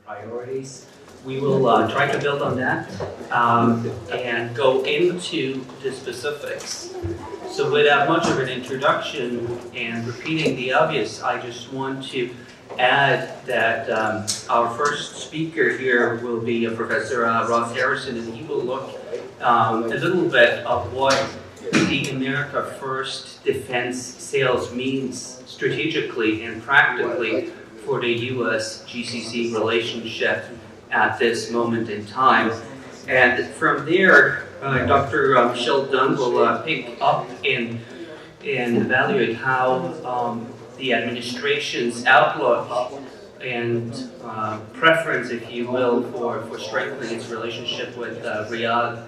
priorities. We will try to build on that and go into the specifics. So without much of an introduction and repeating the obvious, I just want to add that our first speaker here will be Professor Ross Harrison, and he will look a little bit of what the America First defense sales means strategically and practically for the U.S.-GCC relationship at this moment in time. And from there, Dr. Michele Dunne will pick up and evaluate how the administration's outlook and preference, if you will, for strengthening its relationship with Riyadh,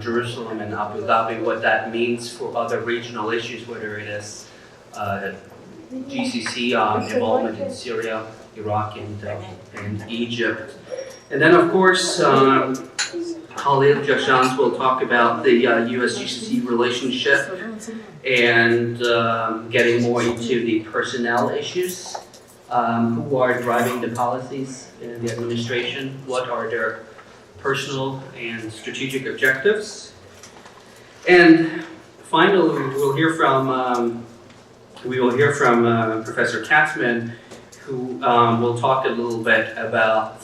Jerusalem, and Abu Dhabi, what that means for other regional issues, whether it is GCC involvement in Syria, Iraq, and Egypt. And then, of course, Khalil Jahshan will talk about the U.S.-GCC relationship and getting more into the personnel issues. Who are driving the policies in the administration? What are their personal and strategic objectives? And finally, we will hear from Professor Katzman, who will talk a little bit about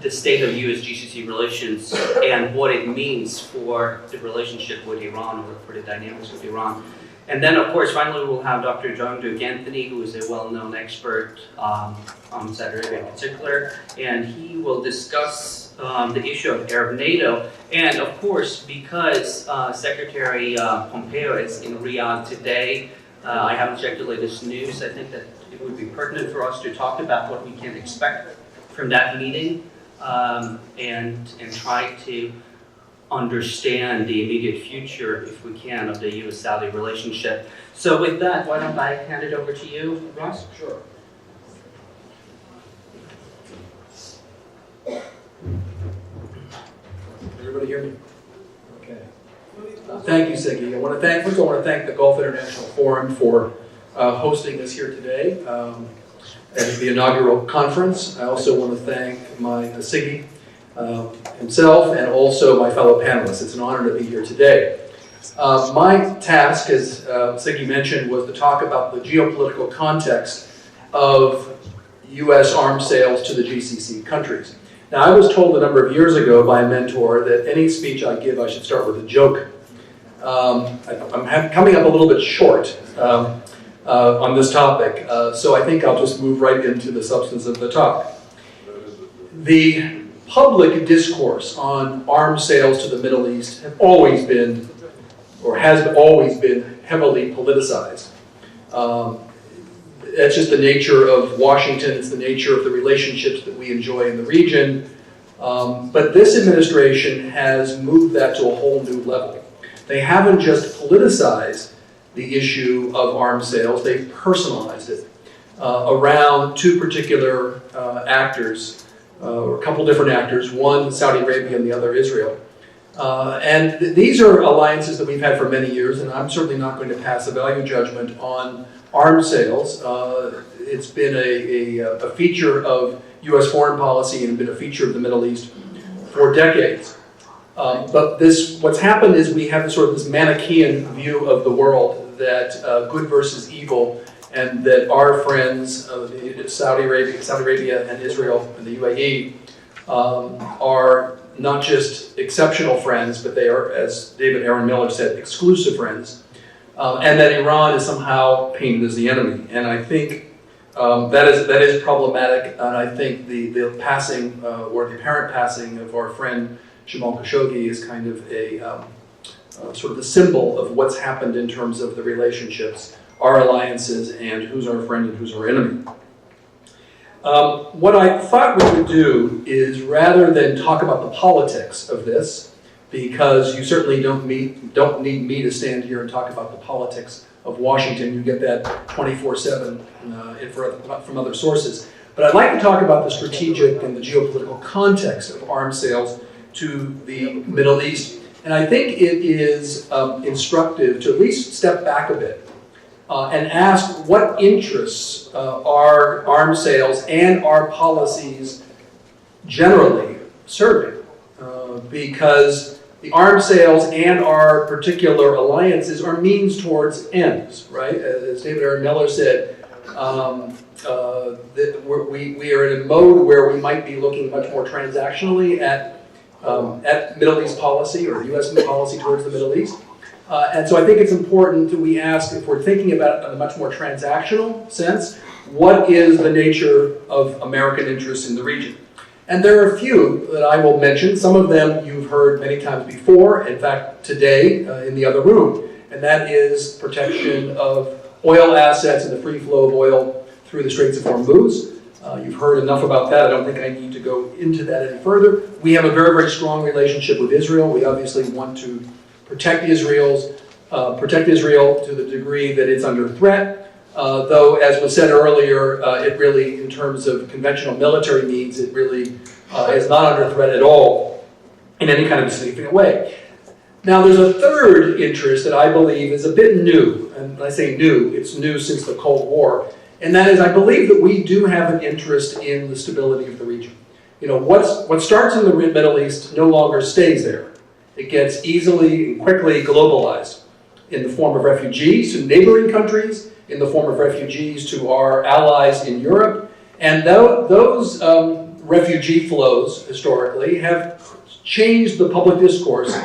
the state of U.S.-GCC relations and what it means for the relationship with Iran, or for the dynamics with Iran. And then, of course, finally, we'll have Dr. John Duke Anthony, who is a well-known expert on Saudi Arabia in particular, and he will discuss the issue of Arab NATO. And, of course, because Secretary Pompeo is in Riyadh today, I haven't checked the latest news. I think that it would be pertinent for us to talk about what we can expect from that meeting and try to understand the immediate future, if we can, of the U.S.-Saudi relationship. So with that, why don't I hand it over to you, Ross? Sure. Everybody hear me? Okay. Thank you, Siggy. I want to thank the Gulf International Forum for hosting us here today at the inaugural conference. I also want to thank my Siggy himself and also my fellow panelists. It's an honor to be here today. My task, as Siggy mentioned, was to talk about the geopolitical context of U.S. arms sales to the GCC countries. Now, I was told a number of years ago by a mentor that any speech I give, I should start with a joke. I'm coming up a little bit short on this topic, so I think I'll just move right into the substance of the talk. The public discourse on arms sales to the Middle East have always been, or has always been, heavily politicized. That's just the nature of Washington. It's the nature of the relationships that we enjoy in the region. But this administration has moved that to a whole new level. They haven't just politicized the issue of arms sales, they've personalized it around two particular actors, or a couple different actors, one Saudi Arabia and the other Israel. And these are alliances that we've had for many years, and I'm certainly not going to pass a value judgment on arms sales. It's been a feature of U.S. foreign policy and been a feature of the Middle East for decades. But what's happened is we have this Manichaean view of the world, that good versus evil, and that our friends, Saudi Arabia and Israel and the UAE, are not just exceptional friends, but they are, as David Aaron Miller said, exclusive friends, and that Iran is somehow painted as the enemy. And I think that is problematic, and I think the passing, or the apparent passing of our friend Jamal Khashoggi is kind of a sort of the symbol of what's happened in terms of the relationships, our alliances, and who's our friend and who's our enemy. What I thought we would do is, rather than talk about the politics of this, because you certainly don't need me to stand here and talk about the politics of Washington. You get that 24/7 from other sources. But I'd like to talk about the strategic and the geopolitical context of arms sales to the Middle East. And I think it is instructive to at least step back a bit and ask what interests our arms sales and our policies generally serving, because the arms sales and our particular alliances are means towards ends, right? As David Aaron Miller said, we are in a mode where we might be looking much more transactionally at Middle East policy or U.S. policy towards the Middle East. And so I think it's important that we ask, if we're thinking about it in a much more transactional sense, what is the nature of American interests in the region? And there are a few that I will mention. Some of them you've heard many times before, in fact, today in the other room, and that is protection of oil assets and the free flow of oil through the Straits of Hormuz. You've heard enough about that. I don't think I need to go into that any further. We have a very, very strong relationship with Israel. We obviously want to protect Israel to the degree that it's under threat. Though, as was said earlier, it really, in terms of conventional military needs, it really is not under threat at all in any kind of significant way. Now, there's a third interest that I believe is a bit new, and when I say new, it's new since the Cold War, and that is I believe that we do have an interest in the stability of the region. You know, what starts in the Middle East no longer stays there. It gets easily and quickly globalized in the form of refugees to neighboring countries, in the form of refugees to our allies in Europe. And those refugee flows, historically, have changed the public discourse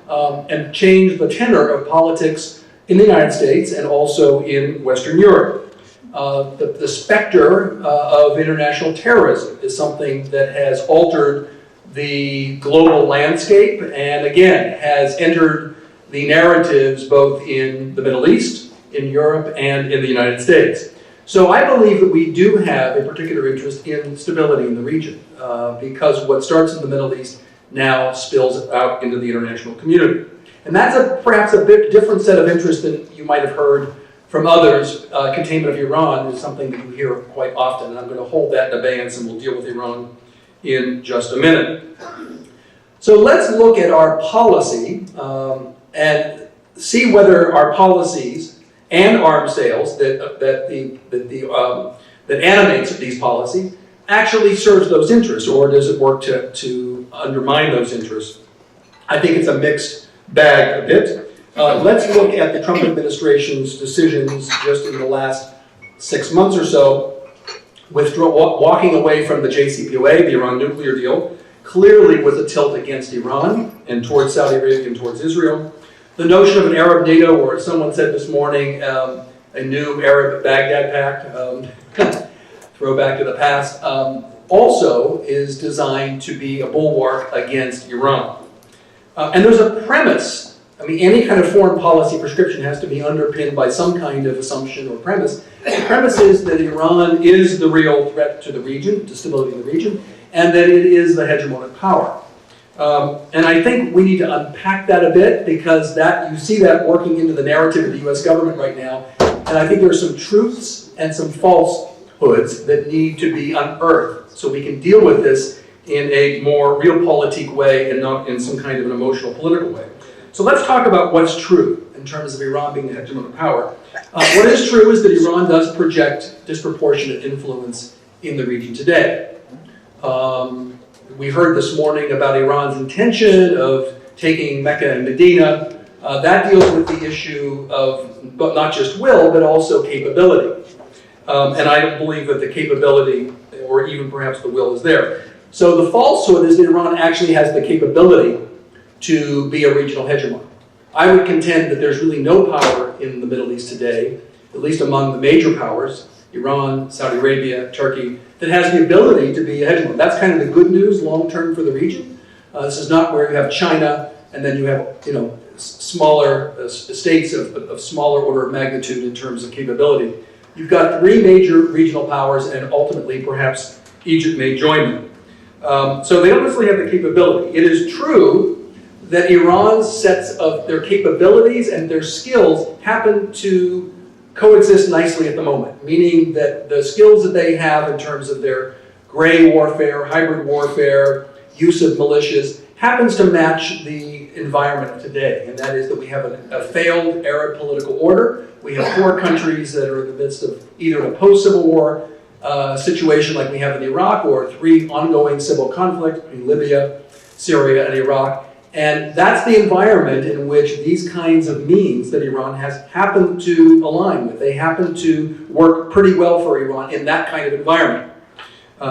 and changed the tenor of politics in the United States and also in Western Europe. The specter of international terrorism is something that has altered the global landscape and, again, has entered the narratives both in the Middle East, in Europe, and in the United States. So I believe that we do have a particular interest in stability in the region because what starts in the Middle East now spills out into the international community. And that's perhaps a bit different set of interest than you might have heard from others. Containment of Iran is something that you hear quite often, and I'm going to hold that in abeyance and we'll deal with Iran in just a minute. So let's look at our policy and see whether our policies and arms sales that animates these policies actually serves those interests, or does it work to undermine those interests? I think it's a mixed bag a bit. Let's look at the Trump administration's decisions just in the last 6 months or so, walking away from the JCPOA, the Iran nuclear deal, clearly was a tilt against Iran and towards Saudi Arabia and towards Israel. The notion of an Arab NATO, or as someone said this morning, a new Arab Baghdad Pact, throwback to the past, also is designed to be a bulwark against Iran. And there's a premise. I mean, any kind of foreign policy prescription has to be underpinned by some kind of assumption or premise. The premise is that Iran is the real threat to the region, to stability in the region, and that it is the hegemonic power. And I think we need to unpack that a bit because you see that working into the narrative of the U.S. government right now. And I think there are some truths and some falsehoods that need to be unearthed so we can deal with this in a more realpolitik way and not in some kind of an emotional political way. So let's talk about what's true in terms of Iran being the hegemonic power. What is true is that Iran does project disproportionate influence in the region today. We heard this morning about Iran's intention of taking Mecca and Medina. That deals with the issue of not just will, but also capability. And I don't believe that the capability, or even perhaps the will, is there. So the falsehood is that Iran actually has the capability to be a regional hegemon. I would contend that there's really no power in the Middle East today, at least among the major powers, Iran, Saudi Arabia, Turkey, that has the ability to be a hegemon. That's kind of the good news long-term for the region. This is not where you have China and then you have, smaller states of smaller order of magnitude in terms of capability. You've got three major regional powers, and ultimately perhaps Egypt may join them. So they don't necessarily have the capability. It is true that Iran's sets of their capabilities and their skills happen to coexist nicely at the moment, meaning that the skills that they have in terms of their gray warfare, hybrid warfare, use of militias, happens to match the environment of today, and that is that we have a failed Arab political order. We have 4 countries that are in the midst of either a post-Civil War situation like we have in Iraq, or 3 ongoing civil conflicts between Libya, Syria, and Iraq. And that's the environment in which these kinds of means that Iran has happened to align with. They happen to work pretty well for Iran in that kind of environment.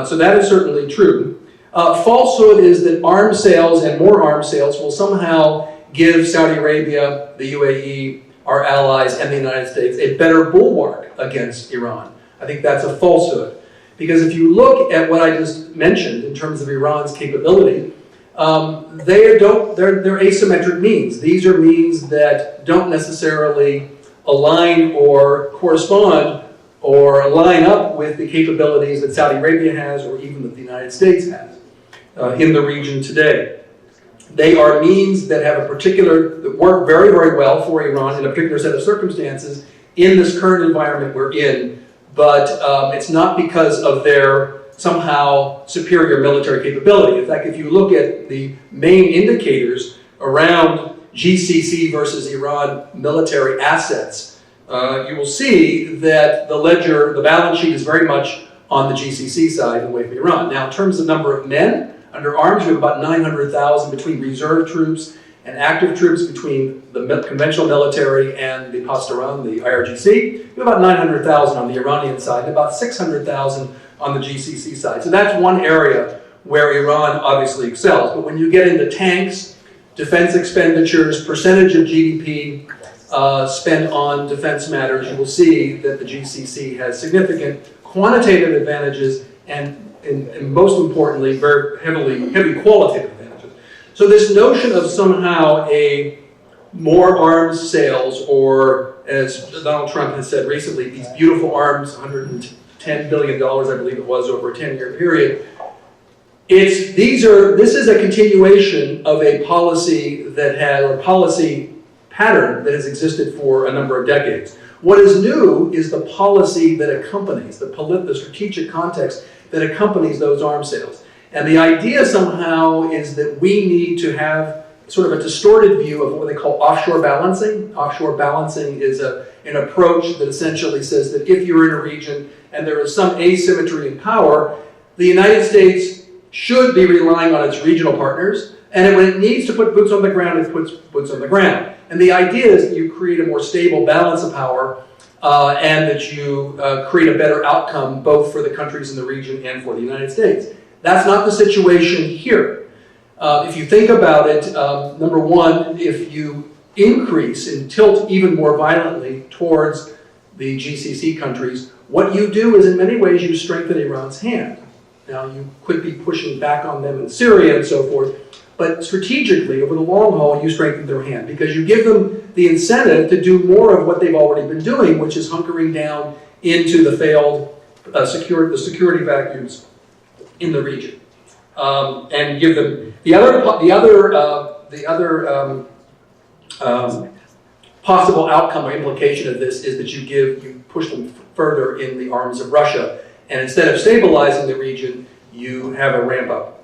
So that is certainly true. Falsehood is that arms sales and more arms sales will somehow give Saudi Arabia, the UAE, our allies, and the United States a better bulwark against Iran. I think that's a falsehood. Because if you look at what I just mentioned in terms of Iran's capability, they're asymmetric means. These are means that don't necessarily align or correspond or line up with the capabilities that Saudi Arabia has, or even that the United States has in the region today. They are means that have that work very, very well for Iran in a particular set of circumstances in this current environment we're in, but it's not because of their somehow superior military capability. In fact, if you look at the main indicators around GCC versus Iran military assets, you will see that the balance sheet is very much on the GCC side away from Iran. Now, in terms of number of men under arms, we have about 900,000 between reserve troops and active troops, between the conventional military and the Pasdaran, the IRGC. We have about 900,000 on the Iranian side and about 600,000 on the GCC side. So that's one area where Iran obviously excels. But when you get into tanks, defense expenditures, percentage of GDP spent on defense matters, you will see that the GCC has significant quantitative advantages and most importantly, very heavy qualitative advantages. So this notion of somehow a more arms sales, or as Donald Trump has said recently, these beautiful arms, $110 billion, I believe it was, over a 10-year period. This is a continuation of a policy policy pattern that has existed for a number of decades. What is new is the policy that accompanies, the strategic context that accompanies those arms sales. And the idea somehow is that we need to have sort of a distorted view of what they call offshore balancing. Offshore balancing is an approach that essentially says that if you're in a region and there is some asymmetry in power, the United States should be relying on its regional partners, and when it needs to put boots on the ground, it puts boots on the ground. And the idea is that you create a more stable balance of power, and that you create a better outcome both for the countries in the region and for the United States. That's not the situation here. If you think about it, number one, if you increase and tilt even more violently towards the GCC countries, what you do is in many ways you strengthen Iran's hand. Now, you could be pushing back on them in Syria and so forth, but strategically, over the long haul, you strengthen their hand because you give them the incentive to do more of what they've already been doing, which is hunkering down into the failed security vacuums in the region, and give them the other possible outcome or implication of this is that you push them further in the arms of Russia, and instead of stabilizing the region, you have a ramp up.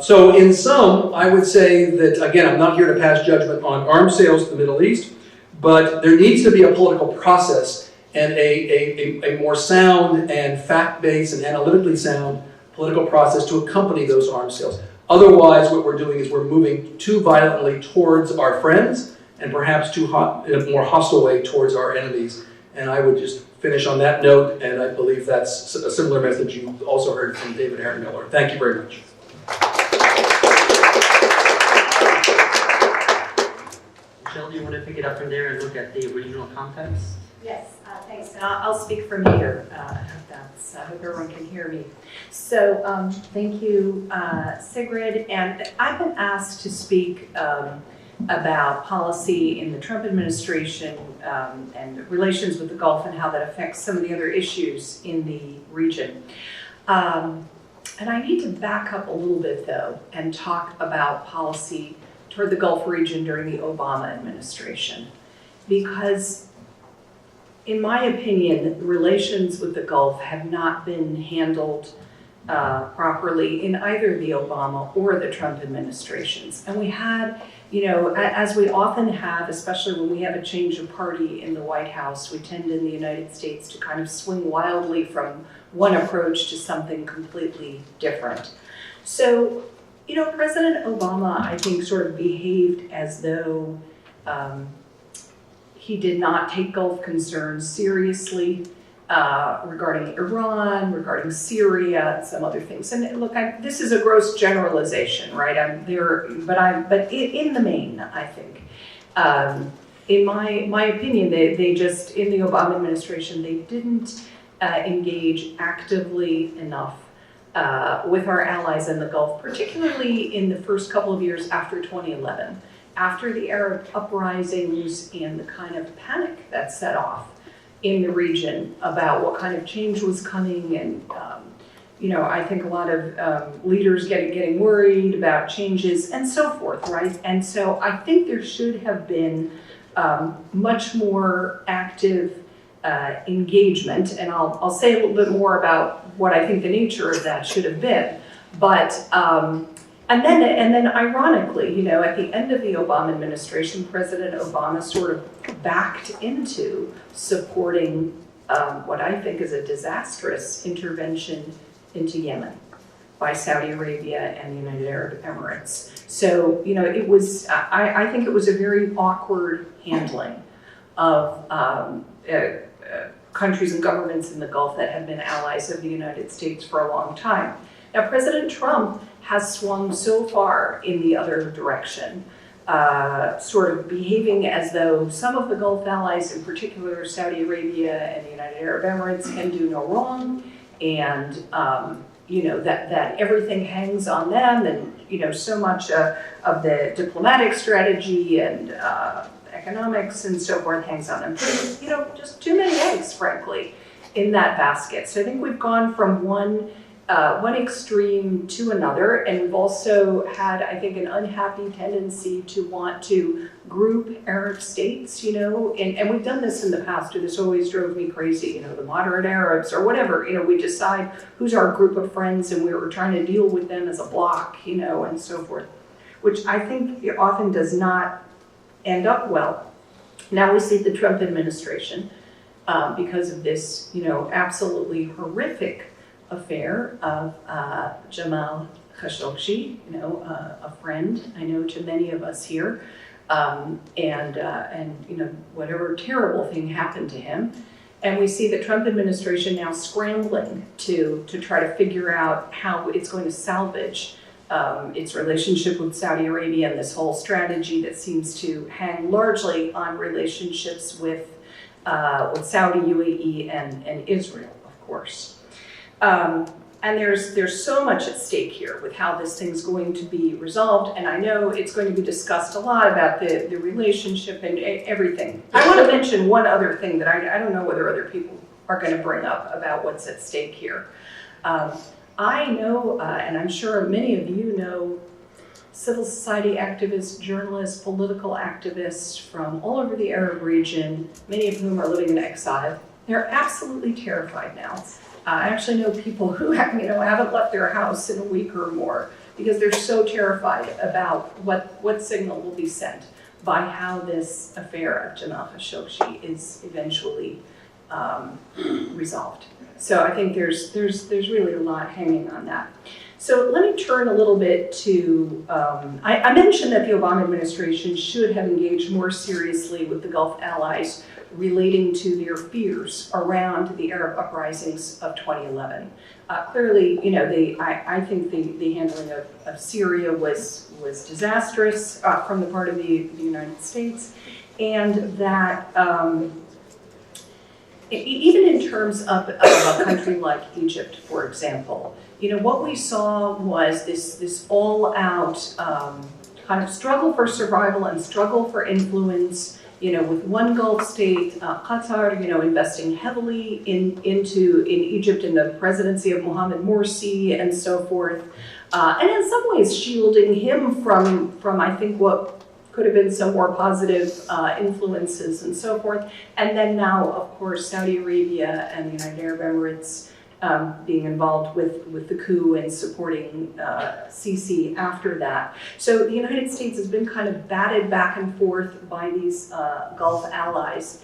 So in sum, I would say that, again, I'm not here to pass judgment on arms sales to the Middle East, but there needs to be a political process and a more sound and fact-based and analytically sound political process to accompany those arms sales. Otherwise, what we're doing is we're moving too violently towards our friends and perhaps in a more hostile way towards our enemies. And I would just finish on that note, and I believe that's a similar message you also heard from David Aaron Miller. Thank you very much. Michele, do you want to pick it up from there and look at the regional context? Yes, thanks. And I'll speak from here. I hope everyone can hear me. So thank you, Sigurd. And I've been asked to speak about policy in the Trump administration and relations with the Gulf and how that affects some of the other issues in the region. And I need to back up a little bit, though, and talk about policy toward the Gulf region during the Obama administration. Because, in my opinion, relations with the Gulf have not been handled properly in either the Obama or the Trump administrations. And we had, as we often have, especially when we have a change of party in the White House, we tend in the United States to kind of swing wildly from one approach to something completely different. So, President Obama, I think, sort of behaved as though he did not take Gulf concerns seriously regarding Iran, regarding Syria, and some other things. And look, this is a gross generalization, right? But in the main, I think, in my opinion, they just, in the Obama administration, they didn't engage actively enough with our allies in the Gulf, particularly in the first couple of years after 2011, after the Arab uprisings and the kind of panic that set off in the region about what kind of change was coming. And, I think a lot of leaders getting worried about changes and so forth, right? And so I think there should have been much more active engagement, and I'll say a little bit more about what I think the nature of that should have been. But and then ironically, at the end of the Obama administration, President Obama sort of backed into supporting what I think is a disastrous intervention into Yemen by Saudi Arabia and the United Arab Emirates. So, it was, I think it was a very awkward handling of countries and governments in the Gulf that have been allies of the United States for a long time. Now, President Trump has swung so far in the other direction, sort of behaving as though some of the Gulf allies, in particular Saudi Arabia and the United Arab Emirates, can do no wrong, and that everything hangs on them, and so much of the diplomatic strategy and economics and so forth hangs on them. Just too many eggs, frankly, in that basket. So I think we've gone from one extreme to another, and we've also had, I think, an unhappy tendency to want to group Arab states, and we've done this in the past, and this always drove me crazy, the moderate Arabs or whatever, we decide who's our group of friends and we were trying to deal with them as a block, and so forth, which I think often does not end up well. Now we see the Trump administration, because of this, absolutely horrific affair of Jamal Khashoggi, a friend I know to many of us here, and whatever terrible thing happened to him. And we see the Trump administration now scrambling to try to figure out how it's going to salvage its relationship with Saudi Arabia and this whole strategy that seems to hang largely on relationships with Saudi, UAE, and Israel, of course. And there's so much at stake here with how this thing's going to be resolved, and I know it's going to be discussed a lot about the relationship and everything. I want to mention one other thing that I don't know whether other people are going to bring up about what's at stake here. I know, and I'm sure many of you know, civil society activists, journalists, political activists from all over the Arab region, many of whom are living in exile. They're absolutely terrified now. I actually know people who haven't left their house in a week or more because they're so terrified about what signal will be sent by how this affair of Jamal Khashoggi is eventually resolved. So I think there's really a lot hanging on that. So let me turn a little bit to, I mentioned that the Obama administration should have engaged more seriously with the Gulf allies relating to their fears around the Arab uprisings of 2011. Clearly, I think the handling of Syria was disastrous from the part of the United States, and that even in terms of a country like Egypt, for example, what we saw was this all-out kind of struggle for survival and struggle for influence. With one Gulf state, Qatar, investing heavily in Egypt in the presidency of Mohamed Morsi and so forth, and in some ways shielding him from I think what could have been some more positive influences and so forth. And then now, of course, Saudi Arabia and the United Arab Emirates being involved with the coup and supporting Sisi after that. So the United States has been kind of batted back and forth by these Gulf allies.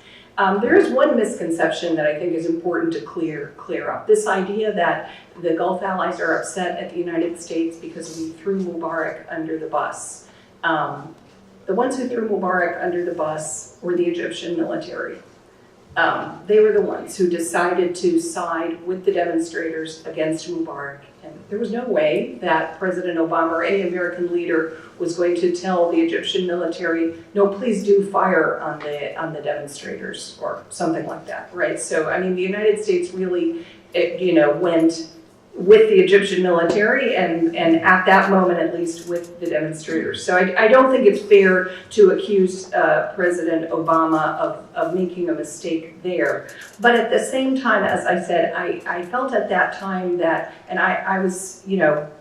There is one misconception that I think is important to clear up. This idea that the Gulf allies are upset at the United States because we threw Mubarak under the bus. The ones who threw Mubarak under the bus were the Egyptian military. They were the ones who decided to side with the demonstrators against Mubarak. And there was no way that President Obama or any American leader was going to tell the Egyptian military, no, please do fire on the demonstrators or something like that, right? So, I mean, the United States really, went with the Egyptian military and at that moment, at least, with the demonstrators. So I don't think it's fair to accuse President Obama of making a mistake there. But at the same time, as I said, I felt at that time that, and I was,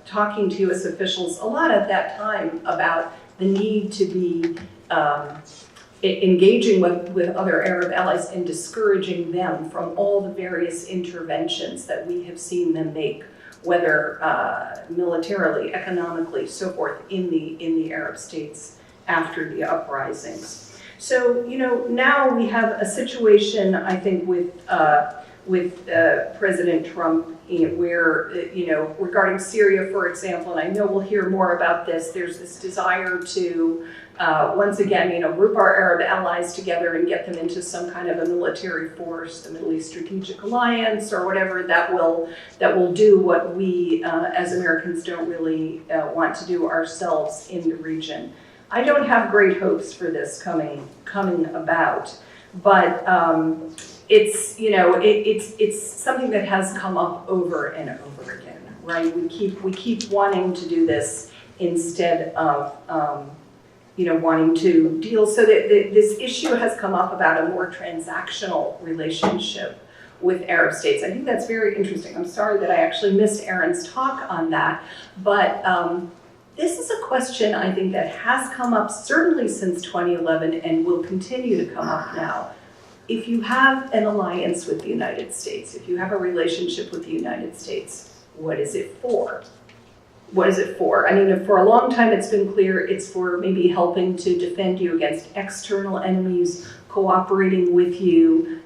talking to U.S. officials a lot at that time about the need to be engaging with other Arab allies and discouraging them from all the various interventions that we have seen them make, whether militarily, economically, so forth, in the Arab states after the uprisings. So, now we have a situation, I think, with President Trump, where, regarding Syria, for example, and I know we'll hear more about this, there's this desire to, once again, group our Arab allies together and get them into some kind of a military force, the Middle East Strategic Alliance or whatever, that will do what we as Americans don't really want to do ourselves in the region. I don't have great hopes for this coming about, but it's it's something that has come up over and over again, right? We keep wanting to do this instead of wanting to deal. So that this issue has come up about a more transactional relationship with Arab states. I think that's very interesting. I'm sorry that I actually missed Aaron's talk on that, but this is a question I think that has come up certainly since 2011 and will continue to come up now. If you have an alliance with the United States, if you have a relationship with the United States, what is it for? What is it for? I mean, for a long time it's been clear it's for maybe helping to defend you against external enemies, cooperating with you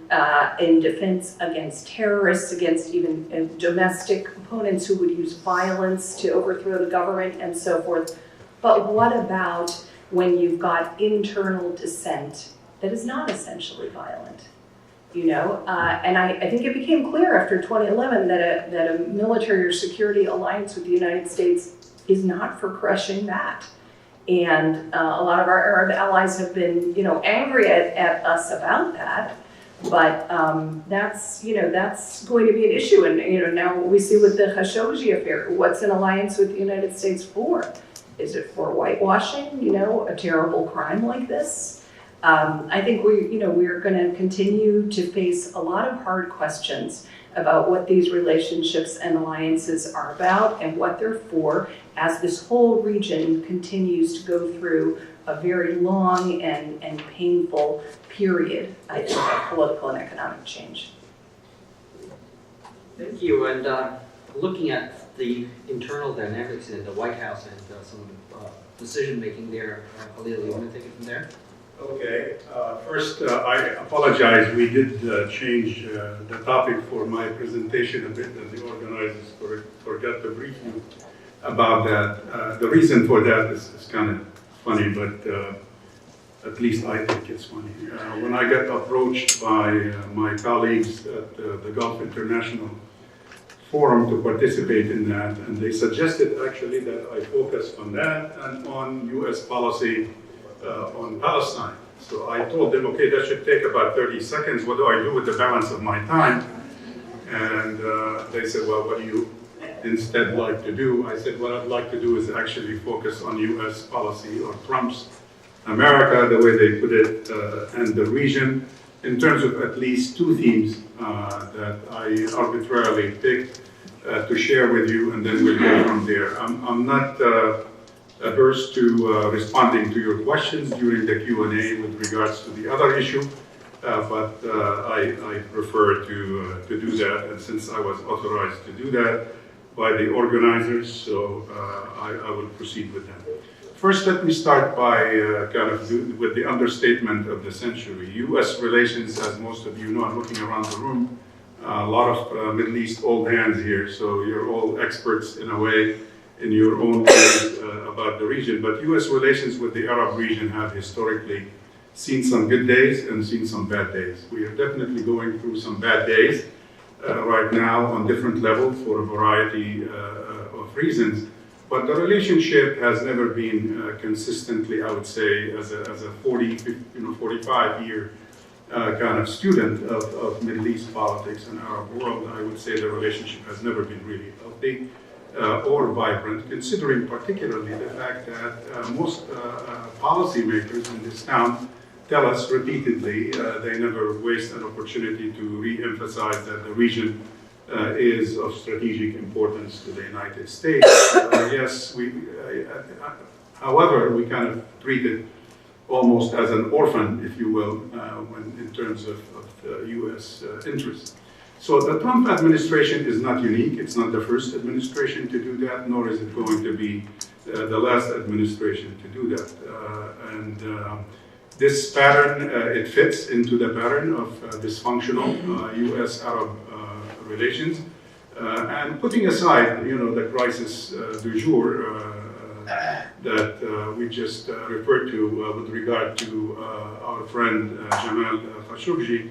in defense against terrorists, against even domestic opponents who would use violence to overthrow the government and so forth. But what about when you've got internal dissent that is not essentially violent? And I think it became clear after 2011 that a military or security alliance with the United States is not for crushing that. And a lot of our Arab allies have been, angry at us about that. But that's going to be an issue. And, now we see with the Khashoggi affair, what's an alliance with the United States for? Is it for whitewashing, a terrible crime like this? I think we're going to continue to face a lot of hard questions about what these relationships and alliances are about and what they're for as this whole region continues to go through a very long and painful period, I think, of political and economic change. Thank you. And looking at the internal dynamics in the White House and some of the decision-making there, Khalil, you want to take it from there? Okay. First, I apologize. We did change the topic for my presentation a bit, and the organizers forgot to brief you about that. The reason for that is kind of funny, but at least I think it's funny. When I got approached by my colleagues at the Gulf International Forum to participate in that, and they suggested actually that I focus on that and on U.S. policy on Palestine. So I told them, okay, that should take about 30 seconds. What do I do with the balance of my time? And they said, well, what do you instead like to do? I said, what I'd like to do is actually focus on U.S. policy or Trump's America, the way they put it, and the region, in terms of at least two themes that I arbitrarily picked to share with you, and then we'll go from there. I'm not averse to responding to your questions during the Q&A with regards to the other issue, but I prefer to do that, and since I was authorized to do that by the organizers, so I will proceed with that. First, let me start by with the understatement of the century. U.S. relations, as most of you know, I'm looking around the room, a lot of Middle East old hands here, so you're all experts in a way in your own ways about the region. But U.S. relations with the Arab region have historically seen some good days and seen some bad days. We are definitely going through some bad days right now on different levels for a variety of reasons. But the relationship has never been consistently, I would say, as a 45-year kind of student of Middle East politics and Arab world, I would say the relationship has never been really healthy or vibrant, considering particularly the fact that most policymakers in this town tell us repeatedly they never waste an opportunity to re-emphasize that the region is of strategic importance to the United States. Yes, however, we kind of treat it almost as an orphan, if you will, when in terms of U.S. interests. So the Trump administration is not unique. It's not the first administration to do that, nor is it going to be the last administration to do that. This pattern, it fits into the pattern of dysfunctional U.S.-Arab relations. And putting aside, the crisis du jour that we just referred to with regard to our friend Jamal Khashoggi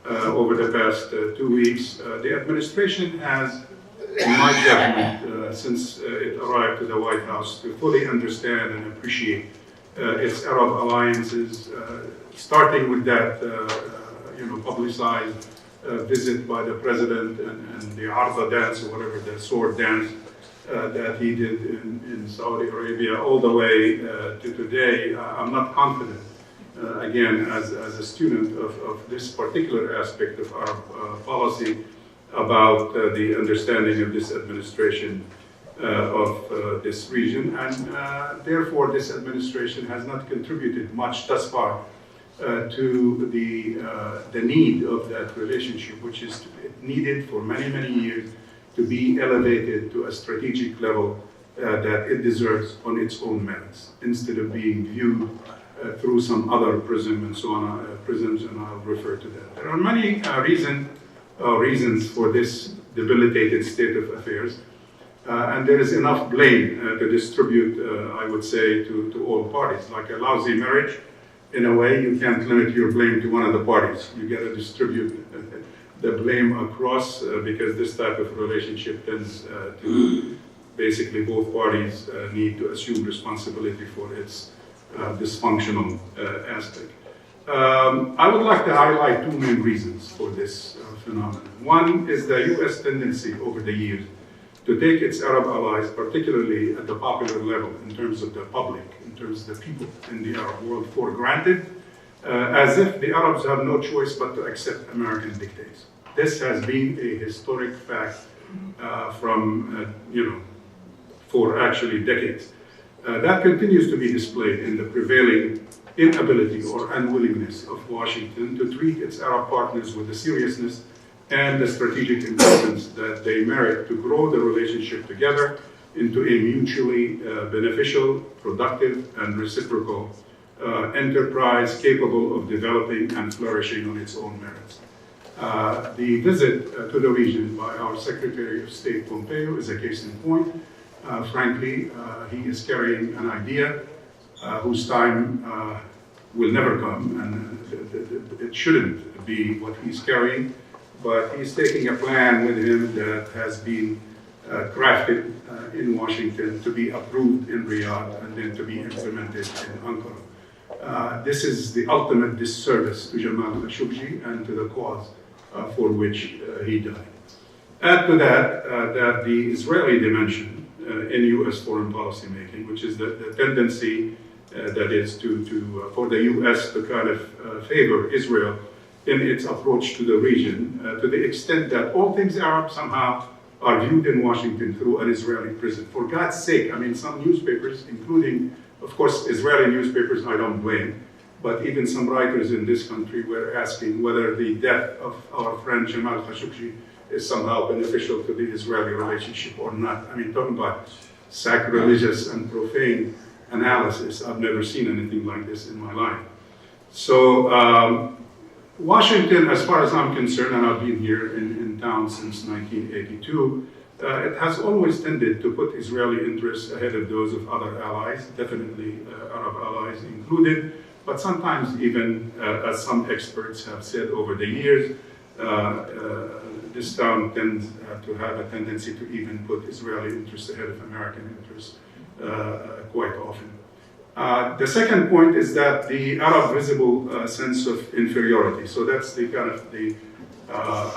over the past 2 weeks, the administration has, in my judgment, since it arrived to the White House, to fully understand and appreciate its Arab alliances, starting with that, publicized visit by the president and the Arda dance, or whatever, the sword dance that he did in Saudi Arabia, all the way to today. I'm not confident, again, as a student of this particular aspect of our policy, about the understanding of this administration of this region, and therefore this administration has not contributed much thus far to the need of that relationship, which is needed for many, many years to be elevated to a strategic level that it deserves on its own merits, instead of being viewed through some other prism and so on, prisms, and I'll refer to that. There are many reasons for this debilitated state of affairs. And there is enough blame to distribute, I would say, to all parties. Like a lousy marriage, in a way, you can't limit your blame to one of the parties. You got to distribute the blame across, because this type of relationship tends to basically both parties need to assume responsibility for its dysfunctional aspect. I would like to highlight two main reasons for this phenomenon. One is the U.S. tendency over the years to take its Arab allies, particularly at the popular level, in terms of the public, in terms of the people in the Arab world, for granted, as if the Arabs have no choice but to accept American dictates. This has been a historic fact for actually decades. That continues to be displayed in the prevailing inability or unwillingness of Washington to treat its Arab partners with the seriousness and the strategic importance that they merit to grow the relationship together into a mutually beneficial, productive, and reciprocal enterprise capable of developing and flourishing on its own merits. The visit to the region by our Secretary of State Pompeo is a case in point. Frankly, he is carrying an idea whose time will never come, and it shouldn't be what he's carrying. But he's taking a plan with him that has been crafted in Washington to be approved in Riyadh and then to be implemented in Ankara. This is the ultimate disservice to Jamal Khashoggi and to the cause for which he died. Add to that that the Israeli dimension in U.S. foreign policy making, which is the tendency that is for the U.S. to kind of favor Israel in its approach to the region, to the extent that all things Arab somehow are viewed in Washington through an Israeli prism. For God's sake, I mean, some newspapers, including, of course, Israeli newspapers, I don't blame, but even some writers in this country were asking whether the death of our friend Jamal Khashoggi is somehow beneficial to the Israeli relationship or not. I mean, talking about sacrilegious and profane analysis, I've never seen anything like this in my life. So Washington, as far as I'm concerned, and I've been here in town since 1982, it has always tended to put Israeli interests ahead of those of other allies, definitely Arab allies included, but sometimes even, as some experts have said over the years, this town tends to have a tendency to even put Israeli interests ahead of American interests quite often. The second point is that the Arab visible sense of inferiority. So that's the kind of the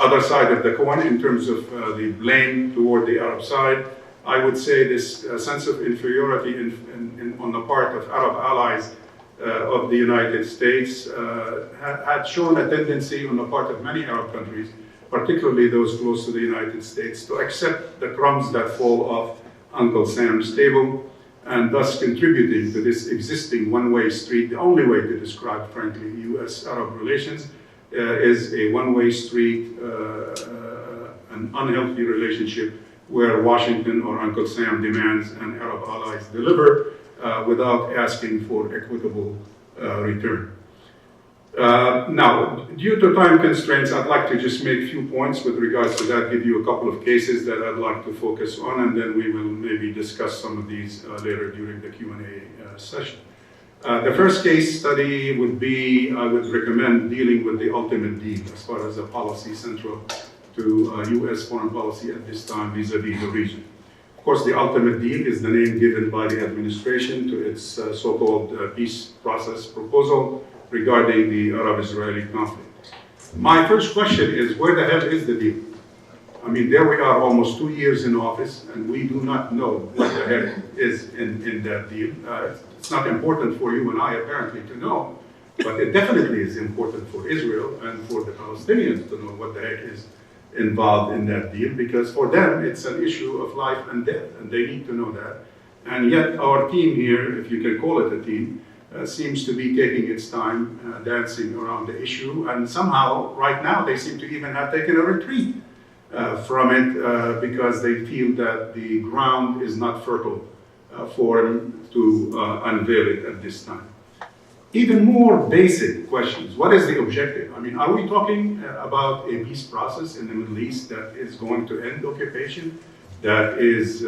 other side of the coin in terms of the blame toward the Arab side. I would say this sense of inferiority on the part of Arab allies of the United States had shown a tendency on the part of many Arab countries, particularly those close to the United States, to accept the crumbs that fall off Uncle Sam's table, and thus contributing to this existing one-way street. The only way to describe, frankly, U.S.-Arab relations is a one-way street, an unhealthy relationship where Washington or Uncle Sam demands and Arab allies deliver without asking for equitable return. Now, due to time constraints, I'd like to just make a few points with regards to that, give you a couple of cases that I'd like to focus on, and then we will maybe discuss some of these later during the Q&A session. The first case study would be, I would recommend dealing with the ultimate deal as far as a policy central to U.S. foreign policy at this time vis-a-vis the region. Of course, the ultimate deal is the name given by the administration to its so-called peace process proposal regarding the Arab-Israeli conflict. My first question is, where the hell is the deal? I mean, there we are almost 2 years in office, and we do not know what the heck is in that deal. It's not important for you and I, apparently, to know, but it definitely is important for Israel and for the Palestinians to know what the heck is involved in that deal, because for them, it's an issue of life and death, and they need to know that. And yet, our team here, if you can call it a team, seems to be taking its time dancing around the issue, and somehow, right now, they seem to even have taken a retreat from it because they feel that the ground is not fertile for them to unveil it at this time. Even more basic questions. What is the objective? I mean, are we talking about a peace process in the Middle East that is going to end occupation, that is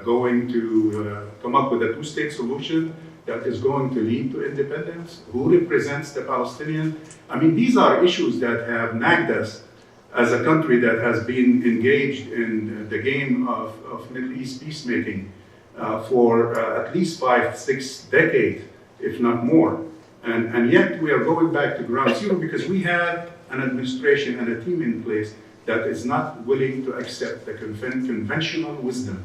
going to come up with a two-state solution, that is going to lead to independence? Who represents the Palestinians? I mean, these are issues that have nagged us as a country that has been engaged in the game of Middle East peacemaking for at least 5-6 decades, if not more. And yet we are going back to ground zero because we have an administration and a team in place that is not willing to accept the conventional wisdom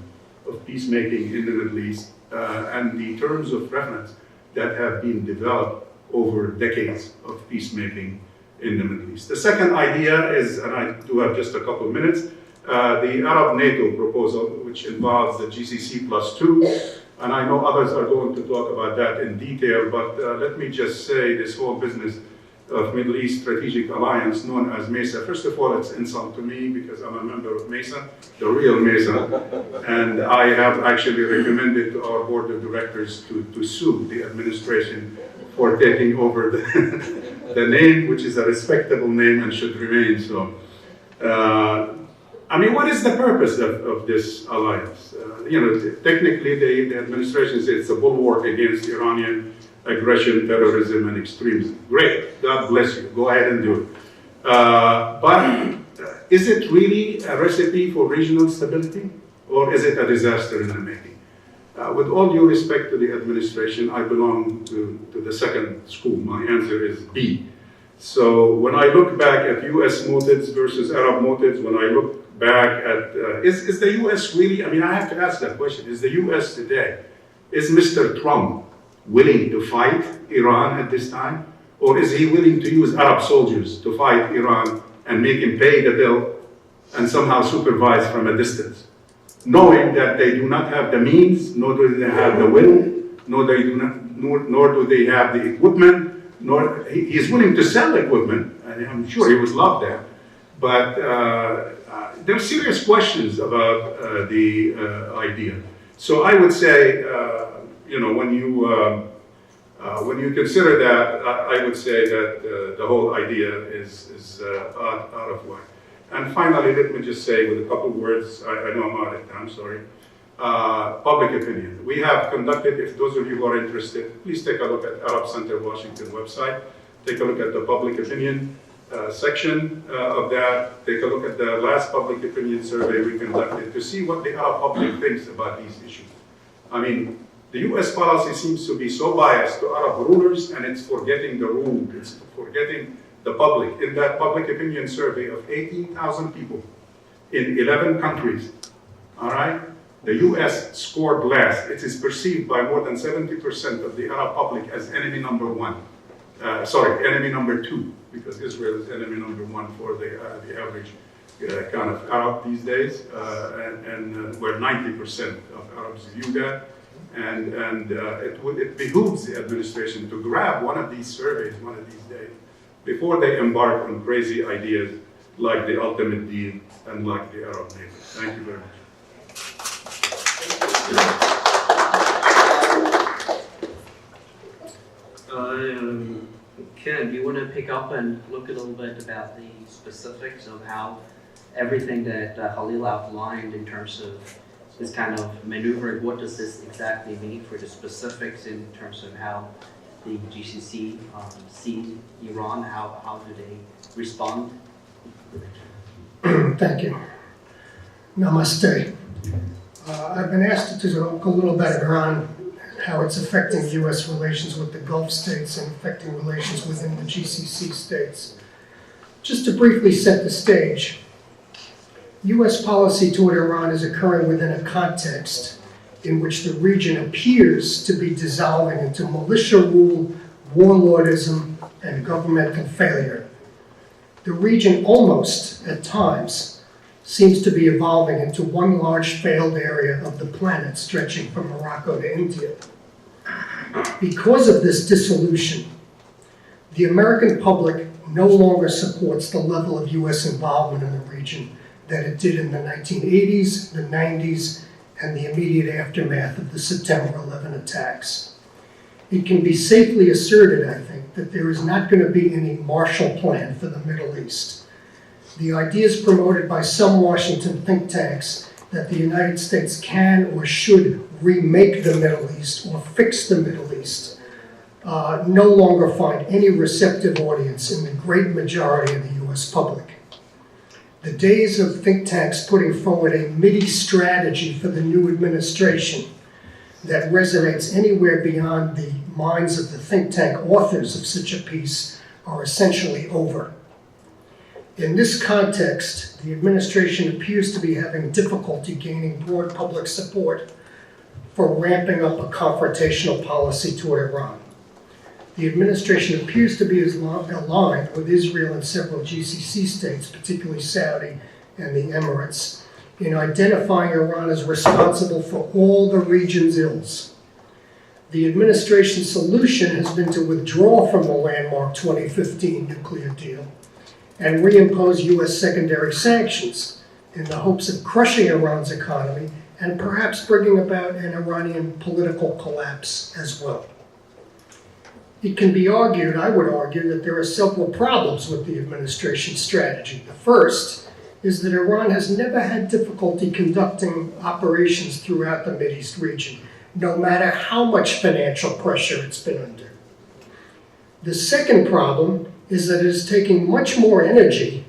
of peacemaking in the Middle East and the terms of reference that have been developed over decades of peacemaking in the Middle East. The second idea is, and I do have just a couple of minutes, the Arab-NATO proposal, which involves the GCC +2, and I know others are going to talk about that in detail, but let me just say this whole business of Middle East Strategic Alliance known as MESA. First of all, it's an insult to me because I'm a member of MESA, the real MESA, and I have actually recommended to our board of directors to sue the administration for taking over the name, which is a respectable name and should remain so. I mean, what is the purpose of this alliance? Technically, the administration says it's a bulwark against Iranian aggression, terrorism, and extremism. Great, God bless you, go ahead and do it. But is it really a recipe for regional stability, or is it a disaster in the making? With all due respect to the administration, I belong to the second school. My answer is B. So when I look back at US motives versus Arab motives, when I look back at, is the US really, I mean, I have to ask that question, is the US today, is Mr. Trump willing to fight Iran at this time? Or is he willing to use Arab soldiers to fight Iran and make him pay the bill and somehow supervise from a distance, knowing that they do not have the means, nor do they have the will, nor do they have the equipment, nor he's willing to sell equipment, and I'm sure he would love that. But there are serious questions about the idea. So I would say, when you consider that, I would say that the whole idea is out of whack. And finally, let me just say with a couple words, I know I'm out of time, sorry. Public opinion. We have conducted, if those of you who are interested, please take a look at Arab Center Washington website. Take a look at the public opinion section of that. Take a look at the last public opinion survey we conducted to see what the Arab public thinks about these issues. I mean, the US policy seems to be so biased to Arab rulers, and it's forgetting the ruled, it's forgetting the public. In that public opinion survey of 18,000 people in 11 countries, all right, the US scored last. It is perceived by more than 70% of the Arab public as enemy number one. Enemy number two, because Israel is enemy number one for the average kind of Arab these days, and where 90% of Arabs view that. And it behooves the administration to grab one of these surveys one of these days before they embark on crazy ideas like the ultimate deal and like the Arab neighbor. Thank you very much. Ken, do you want to pick up and look a little bit about the specifics of how everything that Khalil outlined in terms of this kind of maneuvering, what does this exactly mean for the specifics in terms of how the GCC sees Iran, how do they respond? Thank you. Namaste. I've been asked to talk a little bit Iran, how it's affecting U.S. relations with the Gulf states and affecting relations within the GCC states. Just to briefly set the stage, U.S. policy toward Iran is occurring within a context in which the region appears to be dissolving into militia rule, warlordism, and governmental failure. The region almost, at times, seems to be evolving into one large failed area of the planet stretching from Morocco to India. Because of this dissolution, the American public no longer supports the level of U.S. involvement in the region that it did in the 1980s, the 90s, and the immediate aftermath of the September 11 attacks. It can be safely asserted, I think, that there is not going to be any Marshall Plan for the Middle East. The ideas promoted by some Washington think tanks that the United States can or should remake the Middle East or fix the Middle East no longer find any receptive audience in the great majority of the U.S. public. The days of think tanks putting forward a MIDI strategy for the new administration that resonates anywhere beyond the minds of the think tank authors of such a piece are essentially over. In this context, the administration appears to be having difficulty gaining broad public support for ramping up a confrontational policy toward Iran. The administration appears to be aligned with Israel and several GCC states, particularly Saudi and the Emirates, in identifying Iran as responsible for all the region's ills. The administration's solution has been to withdraw from the landmark 2015 nuclear deal and reimpose U.S. secondary sanctions in the hopes of crushing Iran's economy and perhaps bringing about an Iranian political collapse as well. It can be argued, I would argue, that there are several problems with the administration's strategy. The first is that Iran has never had difficulty conducting operations throughout the Mideast region, no matter how much financial pressure it's been under. The second problem is that it is taking much more energy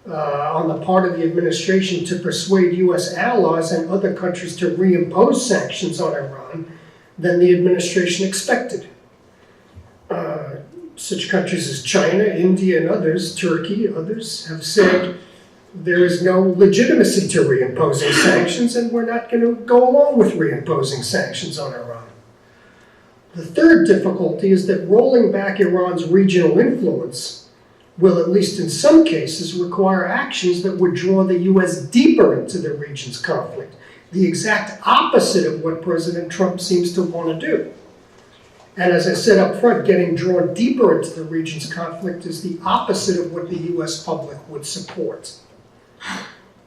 on the part of the administration to persuade U.S. allies and other countries to reimpose sanctions on Iran than the administration expected. Such countries as China, India, and others, Turkey, others, have said there is no legitimacy to reimposing sanctions, and we're not going to go along with reimposing sanctions on Iran. The third difficulty is that rolling back Iran's regional influence will, at least in some cases, require actions that would draw the U.S. deeper into the region's conflict, the exact opposite of what President Trump seems to want to do. And as I said up front, getting drawn deeper into the region's conflict is the opposite of what the US public would support.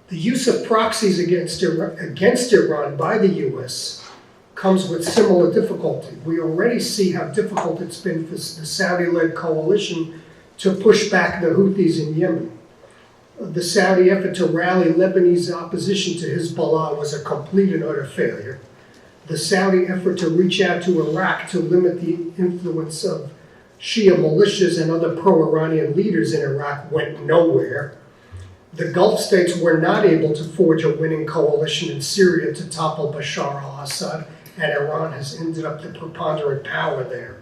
The use of proxies against Iran by the US comes with similar difficulty. We already see how difficult it's been for the Saudi-led coalition to push back the Houthis in Yemen. The Saudi effort to rally Lebanese opposition to Hezbollah was a complete and utter failure. The Saudi effort to reach out to Iraq to limit the influence of Shia militias and other pro-Iranian leaders in Iraq went nowhere. The Gulf states were not able to forge a winning coalition in Syria to topple Bashar al-Assad, and Iran has ended up the preponderant power there.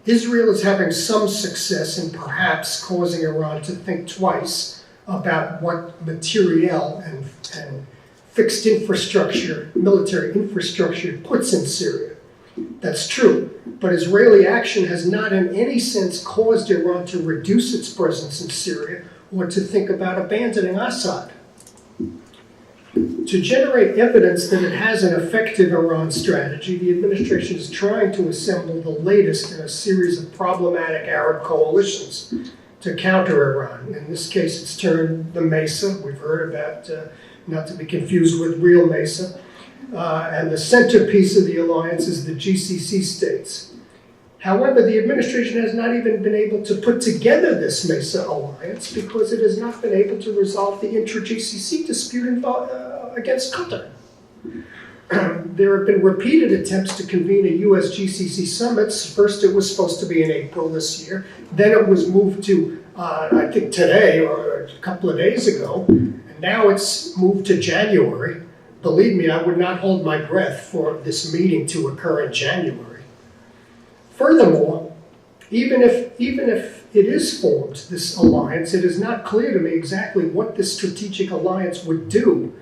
Israel is having some success in perhaps causing Iran to think twice about what materiel and fixed infrastructure, military infrastructure it puts in Syria. That's true, but Israeli action has not in any sense caused Iran to reduce its presence in Syria or to think about abandoning Assad. To generate evidence that it has an effective Iran strategy, the administration is trying to assemble the latest in a series of problematic Arab coalitions to counter Iran. In this case, it's turned the Mesa. We've heard about, not to be confused with real Mesa. And the centerpiece of the alliance is the GCC states. However, the administration has not even been able to put together this Mesa alliance because it has not been able to resolve the intra-GCC dispute against Qatar. There have been repeated attempts to convene a US GCC summit. First, it was supposed to be in April this year. Then it was moved to, I think today or a couple of days ago. And now it's moved to January. Believe me, I would not hold my breath for this meeting to occur in January. Furthermore, even if it is formed, this alliance, it is not clear to me exactly what this strategic alliance would do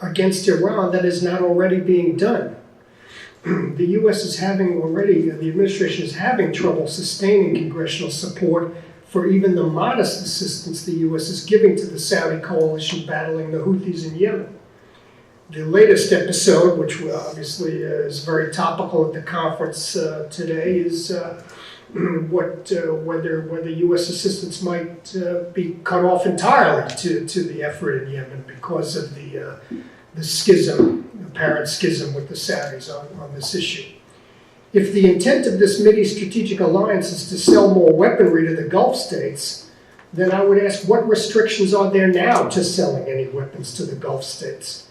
against Iran that is not already being done. The U.S. is having already, the administration is having trouble sustaining congressional support for even the modest assistance the U.S. is giving to the Saudi coalition battling the Houthis in Yemen. The latest episode, which obviously is very topical at the conference today, is whether U.S. assistance might be cut off entirely to the effort in Yemen because of the schism, apparent schism with the Saudis on this issue. If the intent of this Middle East strategic alliance is to sell more weaponry to the Gulf states, then I would ask what restrictions are there now to selling any weapons to the Gulf states?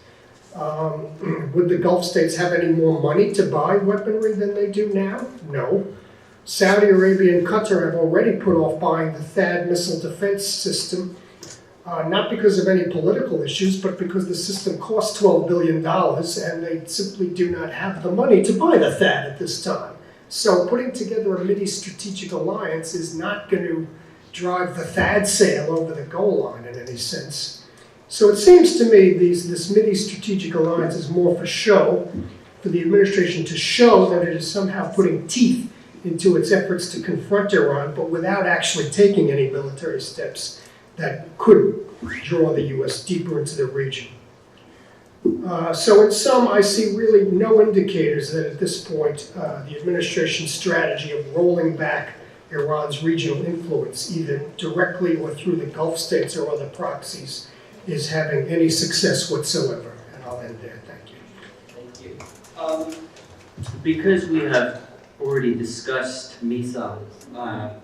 Would the Gulf states have any more money to buy weaponry than they do now? No. Saudi Arabia and Qatar have already put off buying the THAAD missile defense system, not because of any political issues, but because the system costs $12 billion and they simply do not have the money to buy the THAAD at this time. So putting together a Mideast strategic alliance is not going to drive the THAAD sale over the goal line in any sense. So it seems to me this Mideast strategic alliance is more for show, for the administration to show that it is somehow putting teeth into its efforts to confront Iran, but without actually taking any military steps that could draw the U.S. deeper into the region. So in sum, I see really no indicators that at this point the administration's strategy of rolling back Iran's regional influence, either directly or through the Gulf states or other proxies, is having any success whatsoever. And I'll end there. Thank you. Thank you. Because we have already discussed Mesa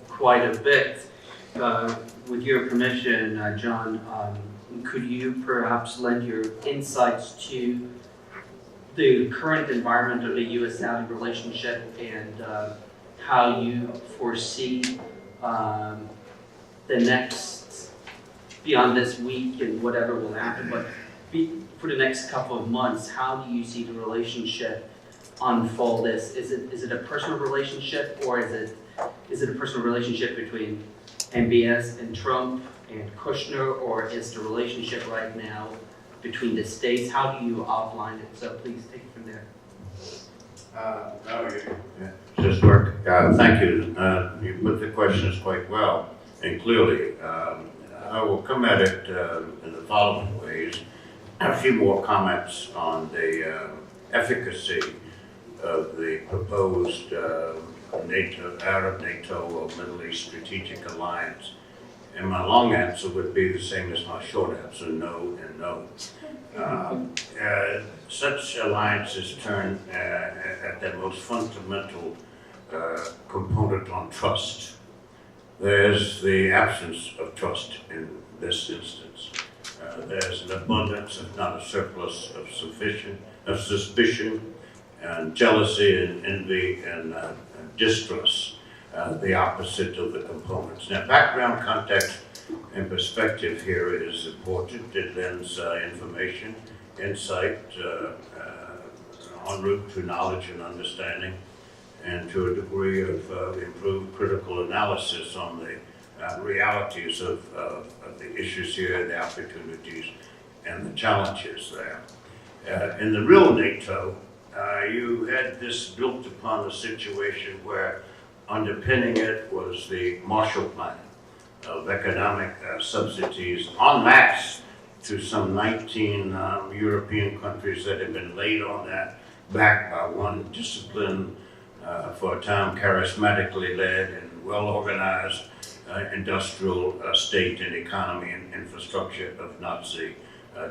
quite a bit, with your permission, John, could you perhaps lend your insights to the current environment of the U.S.-Saudi relationship and how you foresee the next, beyond this week and whatever will happen, but for the next couple of months, how do you see the relationship unfold? Is it a personal relationship, or is it a personal relationship between MBS and Trump and Kushner, or is the relationship right now between the states? How do you outline it? So please take it from there. Just work. Thank you. You put the questions quite well and clearly. I will come at it in the following ways. A few more comments on the efficacy of the proposed NATO, Arab, NATO, or Middle East Strategic Alliance? And my long answer would be the same as my short answer, no and no. Such alliances turn at their most fundamental component on trust. There's the absence of trust in this instance. There's an abundance, if not a surplus, of suspicion and jealousy and envy and distrust, the opposite of the components. Now, background, context, and perspective here is important. It lends information, insight, en route to knowledge and understanding, and to a degree of improved critical analysis on the realities of the issues here, the opportunities, and the challenges there. In the real NATO, you had this built upon a situation where underpinning it was the Marshall Plan of economic subsidies en masse to some 19 European countries that had been laid on that, backed by one disciplined, for a time charismatically led and well-organized industrial state and economy and infrastructure of Nazi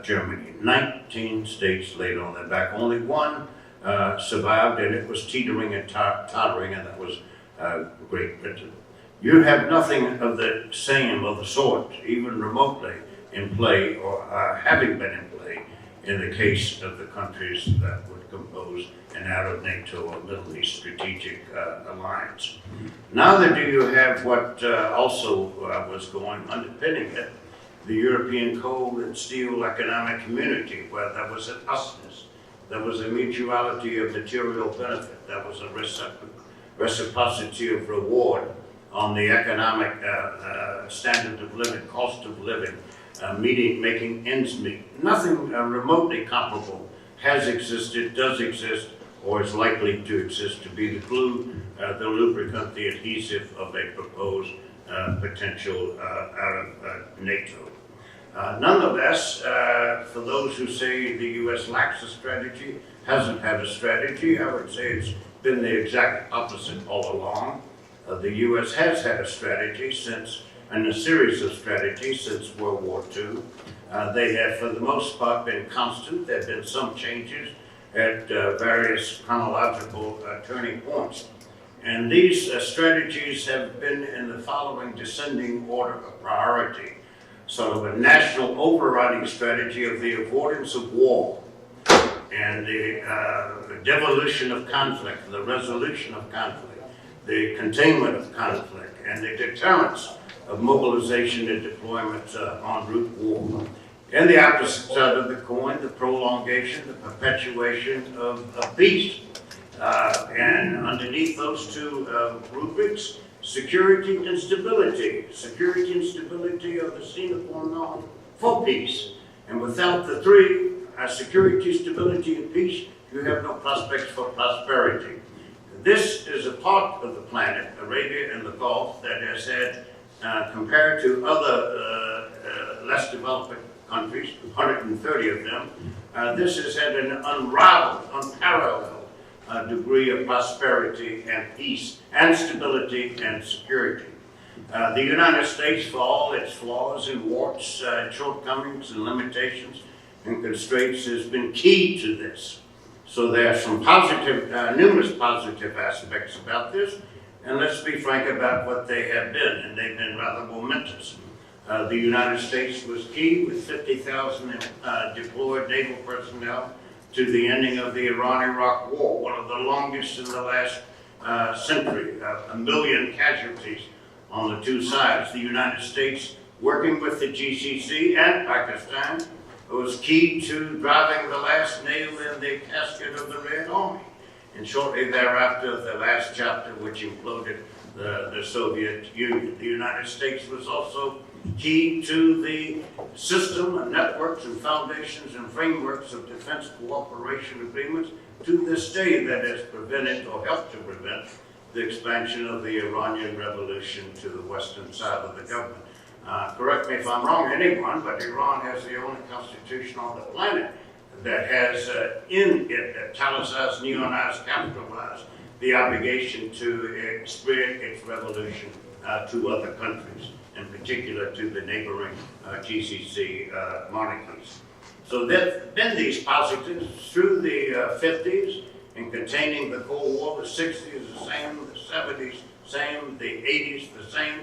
Germany. 19 states laid on their back. Only one survived, and it was teetering and tottering, and that was Great Britain. You have nothing of the same, of the sort, even remotely in play, or having been in play, in the case of the countries that would compose an Arab, NATO, or Middle East Strategic Alliance. Neither do you have what also was going underpinning it, the European coal and steel economic community, where there was an usness, there was a mutuality of material benefit, there was a reciprocity of reward on the economic standard of living, cost of living, making ends meet. Nothing remotely comparable has existed, does exist, or is likely to exist to be the glue, the lubricant, the adhesive of a proposed potential Arab NATO. Nonetheless, for those who say the U.S. lacks a strategy, hasn't had a strategy, I would say it's been the exact opposite all along. The U.S. has had a strategy and a series of strategies since World War II. They have, for the most part, been constant. There have been some changes at various chronological turning points. And these strategies have been in the following descending order of priority. Sort of a national overriding strategy of the avoidance of war and the devolution of conflict, the resolution of conflict, the containment of conflict, and the deterrence of mobilization and deployment en route war. And the opposite side of the coin, the prolongation, the perpetuation of peace. And underneath those two rubrics, security and stability. Security and stability are the sine qua non for peace. And without the three, security, stability, and peace, you have no prospects for prosperity. This is a part of the planet, Arabia and the Gulf, that has had, compared to other less developed countries, 130 of them, this has had an unrivaled, unparalleled degree of prosperity and peace and stability and security. The United States, for all its flaws and warts, shortcomings and limitations and constraints, has been key to this. So there are some positive, numerous positive aspects about this, and let's be frank about what they have been, and they've been rather momentous. The United States was key with 50,000 deployed naval personnel to the ending of the Iran-Iraq War, one of the longest in the last century, 1 million casualties on the two sides. The United States, working with the GCC and Pakistan, was key to driving the last nail in the casket of the Red Army. And shortly thereafter, the last chapter, which imploded the Soviet Union. The United States was also key to the system and networks and foundations and frameworks of defense cooperation agreements to this day that has prevented or helped to prevent the expansion of the Iranian Revolution to the western side of the government. Correct me if I'm wrong, anyone, but Iran has the only constitution on the planet that has in it italicized, neonized, capitalized the obligation to spread its revolution to other countries, in particular to the neighboring GCC monarchies. So there have been these positives through the 50s in containing the Cold War. The 60s the same, the 70s same, the 80s the same,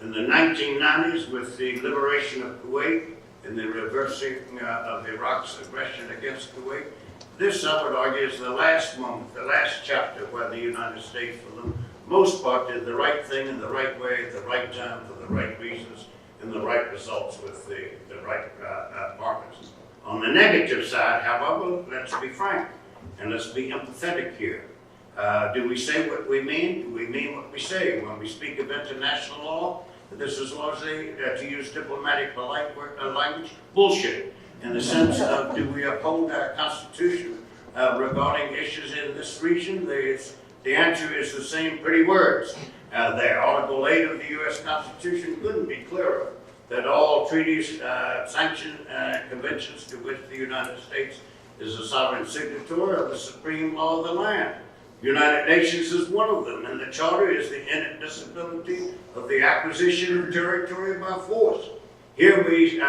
in the 1990s with the liberation of Kuwait and the reversing of Iraq's aggression against Kuwait. This, I would argue, is the last moment, the last chapter where the United States, for the most part, did the right thing in the right way at the right time for the right reasons and the right results with the right partners. On the negative side, however, let's be frank and let's be empathetic here. Do we say what we mean? Do we mean what we say? When we speak of international law, this is largely, to use diplomatic polite language, bullshit. In the sense of, do we uphold our Constitution regarding issues in this region? The answer is the same pretty words there. Article 8 of the U.S. Constitution couldn't be clearer that all treaties, sanctions, conventions to which the United States is a sovereign signatory of the supreme law of the land. United Nations is one of them, and the Charter is the inadmissibility of the acquisition of territory by force. Here we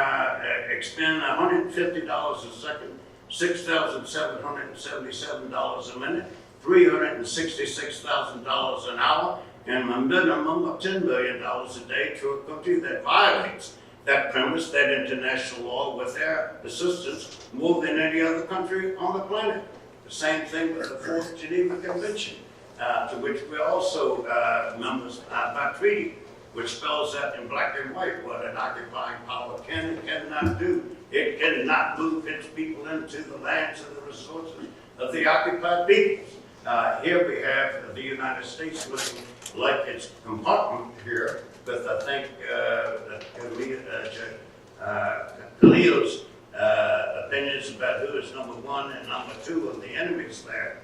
expend $150 a second, $6,777 a minute, $366,000 an hour, and a minimum of $10 billion a day to a country that violates that premise, that international law, with their assistance more than any other country on the planet. The same thing with the Fourth Geneva Convention, to which we're also members by treaty, which spells out in black and white what an occupying power can and cannot do. It cannot move its people into the lands and the resources of the occupied peoples. Here we have the United States looking like its compartment here, with I think Khalil's opinions about who is number one and number two of the enemies there.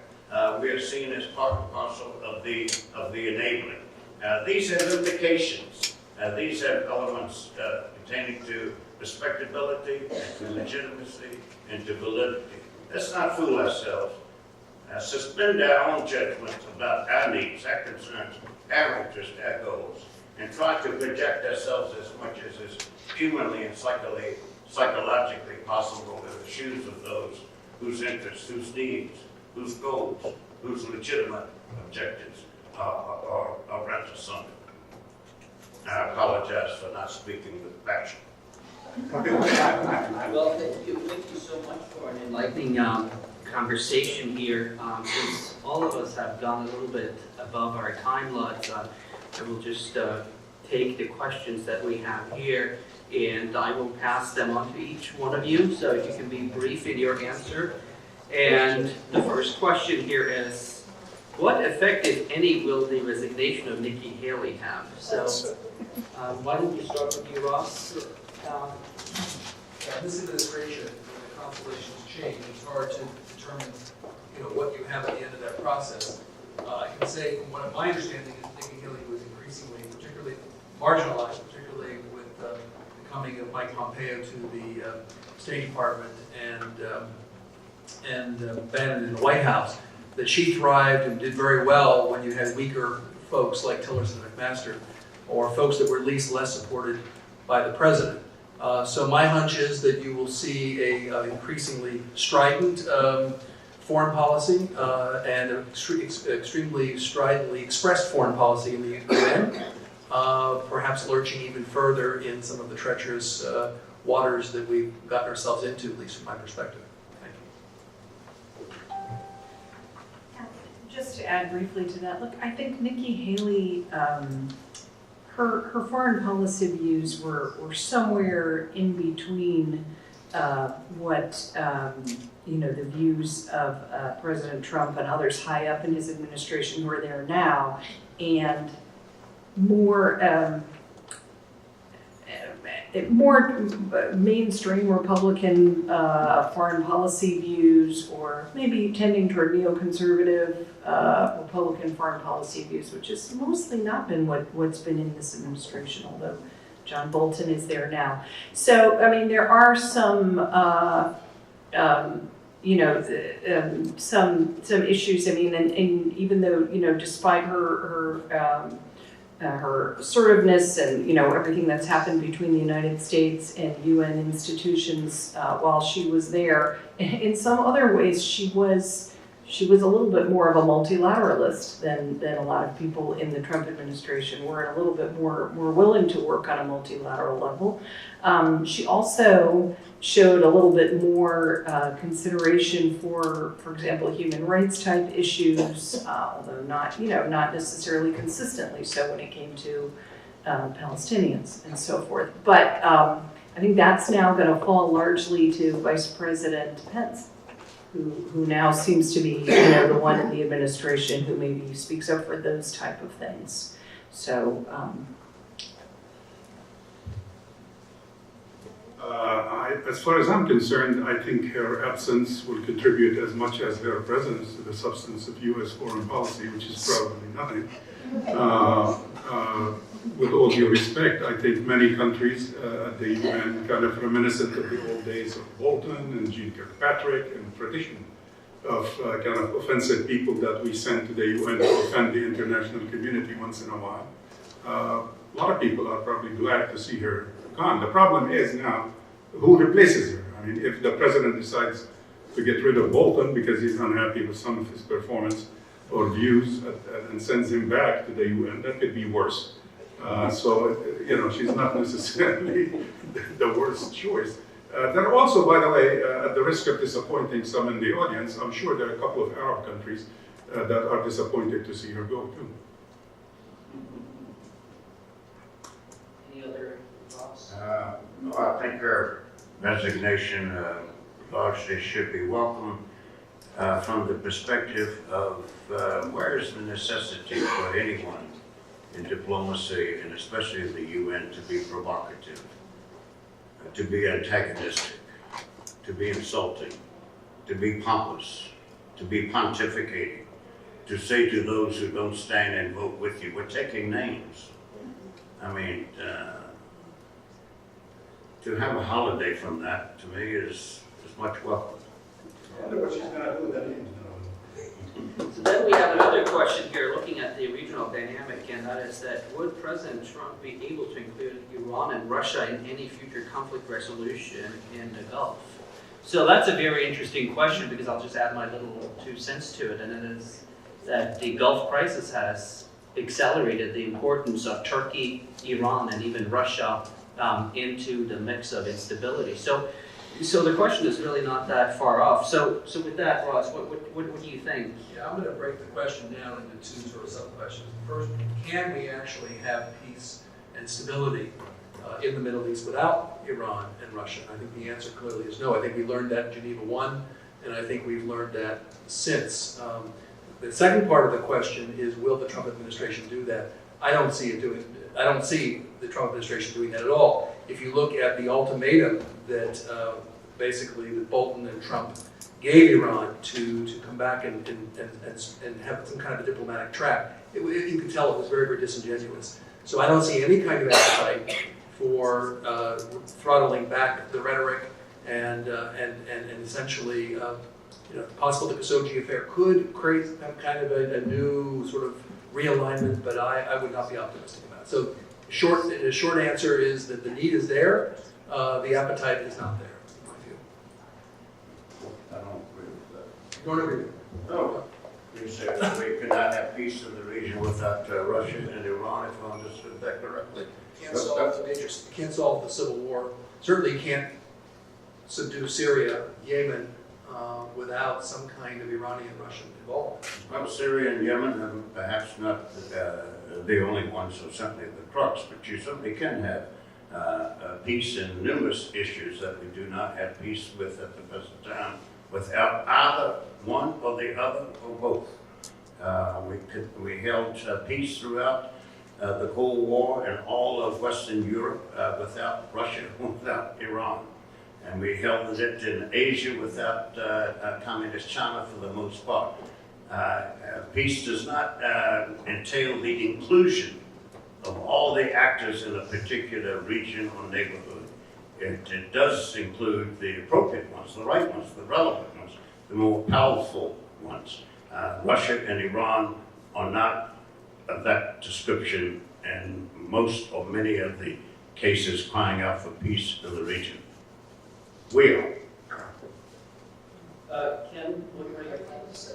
We are seen as part and parcel of the enabling. These have implications. These have elements pertaining to respectability, to legitimacy, and to validity. Let's not fool ourselves. Suspend our own judgment about our needs, our concerns, our interests, our goals, and try to project ourselves as much as is humanly and psychologically possible in the shoes of those whose interests, whose needs, whose goals, whose legitimate objectives are rent asunder. I apologize for not speaking with passion. Well, thank you so much for an enlightening conversation here. Since all of us have gone a little bit above our time lots, I will just take the questions that we have here, and I will pass them on to each one of you, so you can be brief in your answer. And the first question here is, what effect, if any, will the resignation of Nikki Haley have? So, why don't we start with you, Ross? This administration, when the constellations change, it's hard to determine, what you have at the end of that process. I can say, from what my understanding is, Nikki Haley was increasingly, particularly marginalized, particularly with the coming of Mike Pompeo to the State Department and Bannon in the White House. That she thrived and did very well when you had weaker folks like Tillerson and McMaster, or folks that were at least less supported by the president. So my hunch is that you will see a increasingly strident foreign policy and an extremely stridently expressed foreign policy in the UN, perhaps lurching even further in some of the treacherous waters that we've gotten ourselves into, at least from my perspective. Thank you. Just to add briefly to that, look, I think Nikki Haley, her foreign policy views were somewhere in between what the views of President Trump and others high up in his administration who are there now, and more mainstream Republican foreign policy views, or maybe tending toward neoconservative Republican foreign policy views, which has mostly not been what's been in this administration, although John Bolton is there now. So, I mean, there are some some issues. I mean, and even though, despite her assertiveness and, everything that's happened between the United States and UN institutions while she was there, in some other ways she was a little bit more of a multilateralist than a lot of people in the Trump administration were, and a little bit more willing to work on a multilateral level. She also showed a little bit more consideration for example, human rights type issues, although not necessarily consistently so when it came to Palestinians and so forth. But I think that's now going to fall largely to Vice President Pence, who now seems to be, the one in the administration who maybe speaks up for those type of things. So, as far as I'm concerned, I think her absence will contribute as much as her presence to the substance of U.S. foreign policy, which is probably nothing. With all due respect, I think many countries at the UN kind of reminiscent of the old days of Bolton and Jean Kirkpatrick and tradition of kind of offensive people that we send to the UN to offend the international community once in a while. A lot of people are probably glad to see her gone. The problem is now, who replaces her? I mean, if the president decides to get rid of Bolton because he's unhappy with some of his performance or views and sends him back to the UN, that could be worse. So, she's not necessarily the worst choice. There are also, by the way, at the risk of disappointing some in the audience, I'm sure there are a couple of Arab countries that are disappointed to see her go too. Any other thoughts? I think her resignation largely should be welcome from the perspective of where is the necessity for anyone in diplomacy, and especially the UN, to be provocative, to be antagonistic, to be insulting, to be pompous, to be pontificating, to say to those who don't stand and vote with you, we're taking names. I mean, to have a holiday from that, to me, is much welcome. I wonder what she's going to do with that names. So then we have another question here, looking at the regional dynamic, and that is that would President Trump be able to include Iran and Russia in any future conflict resolution in the Gulf? So that's a very interesting question, because I'll just add my little 2 cents to it, and it is that the Gulf crisis has accelerated the importance of Turkey, Iran, and even Russia into the mix of instability. So the question is really not that far off. So with that, Ross, what do you think? Yeah, I'm going to break the question down into 2 sort of sub-questions. First, can we actually have peace and stability in the Middle East without Iran and Russia? I think the answer clearly is no. I think we learned that in Geneva 1, and I think we've learned that since. The second part of the question is, will the Trump administration do that? I don't see the Trump administration doing that at all. If you look at the ultimatum that basically that Bolton and Trump gave Iran to come back and have some kind of a diplomatic track, you could tell it was very, very disingenuous. So I don't see any kind of appetite for throttling back the rhetoric and essentially, possible the Khashoggi affair could create kind of a new sort of realignment, but I would not be optimistic about it. So the short answer is that the need is there, the appetite is not there, in my view. I don't agree with that. You don't agree with that? No. You said that we cannot have peace in the region without Russia and Iran, if I understood that correctly. Can't solve the civil war. Certainly can't subdue Syria, Yemen, without some kind of Iranian-Russian involvement. Well, Syria and Yemen are perhaps not the only ones, or certainly the crux, but you certainly can have peace in numerous issues that we do not have peace with at the present time, without either one or the other or both. We held peace throughout the Cold War and all of Western Europe without Russia, without Iran. And we held it in Asia without communist China for the most part. Peace does not entail the inclusion of all the actors in a particular region or neighborhood. It does include the appropriate ones, the right ones, the relevant ones, the more powerful ones. Russia and Iran are not of that description, and most or many of the cases crying out for peace in the region. We are. Ken, what are your thoughts?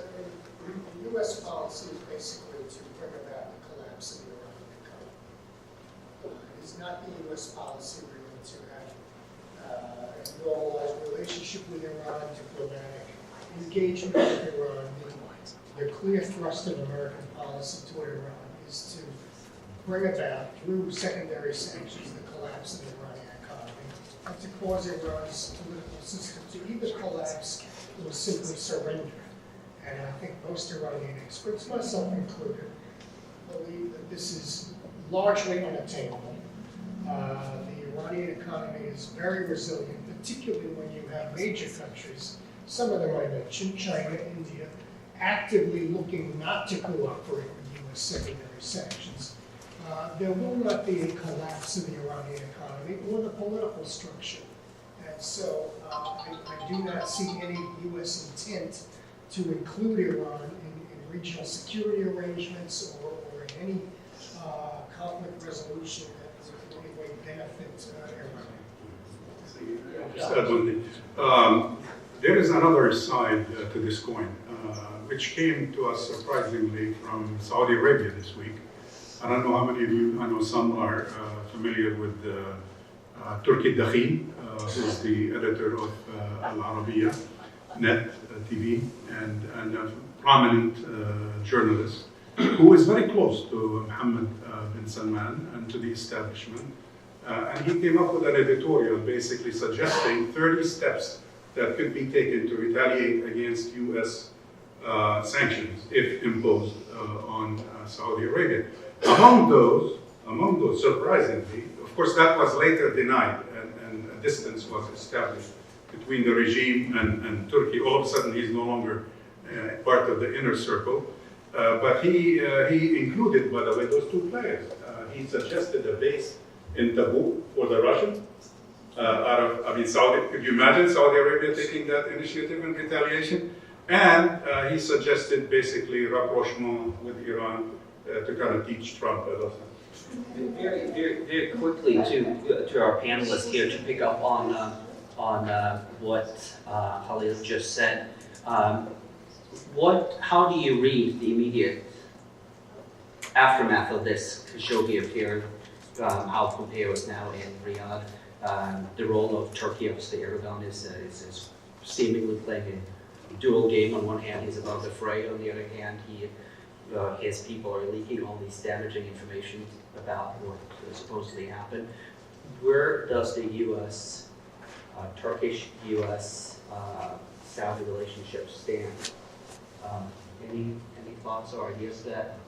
The U.S. policy is basically to bring about the collapse of the Iranian economy. It is not the U.S. policy really to have a normalized relationship with Iran, diplomatic engagement with Iran. The clear thrust of American policy toward Iran is to bring about, through secondary sanctions, the collapse of the Iranian economy, and to cause Iran's political system to either collapse or simply surrender. And I think most Iranian experts, myself included, believe that this is largely unattainable. The Iranian economy is very resilient, particularly when you have major countries, some of them I mentioned, China, India, actively looking not to cooperate with U.S. secondary sanctions. There will not be a collapse of the Iranian economy or the political structure. And so I do not see any U.S. intent to include Iran in regional security arrangements or in any conflict resolution that would in any way benefit Iran. Just add one thing. There is another side to this coin, which came to us surprisingly from Saudi Arabia this week. I don't know how many of you, I know some are familiar with Turki Dakhil, who's the editor of Al Arabiya Net TV and a prominent journalist who is very close to Mohammed bin Salman and to the establishment. And he came up with an editorial basically suggesting 30 steps that could be taken to retaliate against U.S. Sanctions if imposed on Saudi Arabia. Among those, surprisingly, of course, that was later denied, and a distance was established between the regime and Turkey. All of a sudden, he's no longer part of the inner circle. But he included, by the way, those two players. He suggested a base in Tabuk for the Russians. Saudi. Could you imagine Saudi Arabia taking that initiative in retaliation? And he suggested basically rapprochement with Iran to kind of teach Trump a lesson. Very quickly to our panelists here to pick up on what Khalil just said. How do you read the immediate aftermath of this Khashoggi affair? How Pompeo is now in Riyadh. The role of Turkey, obviously Erdogan is seemingly playing a dual game. On one hand, he's above the fray. On the other hand, his people are leaking all these damaging information about what supposedly happened. Where does the U.S., Turkish-U.S. Saudi relationship stand? Any thoughts or ideas to that?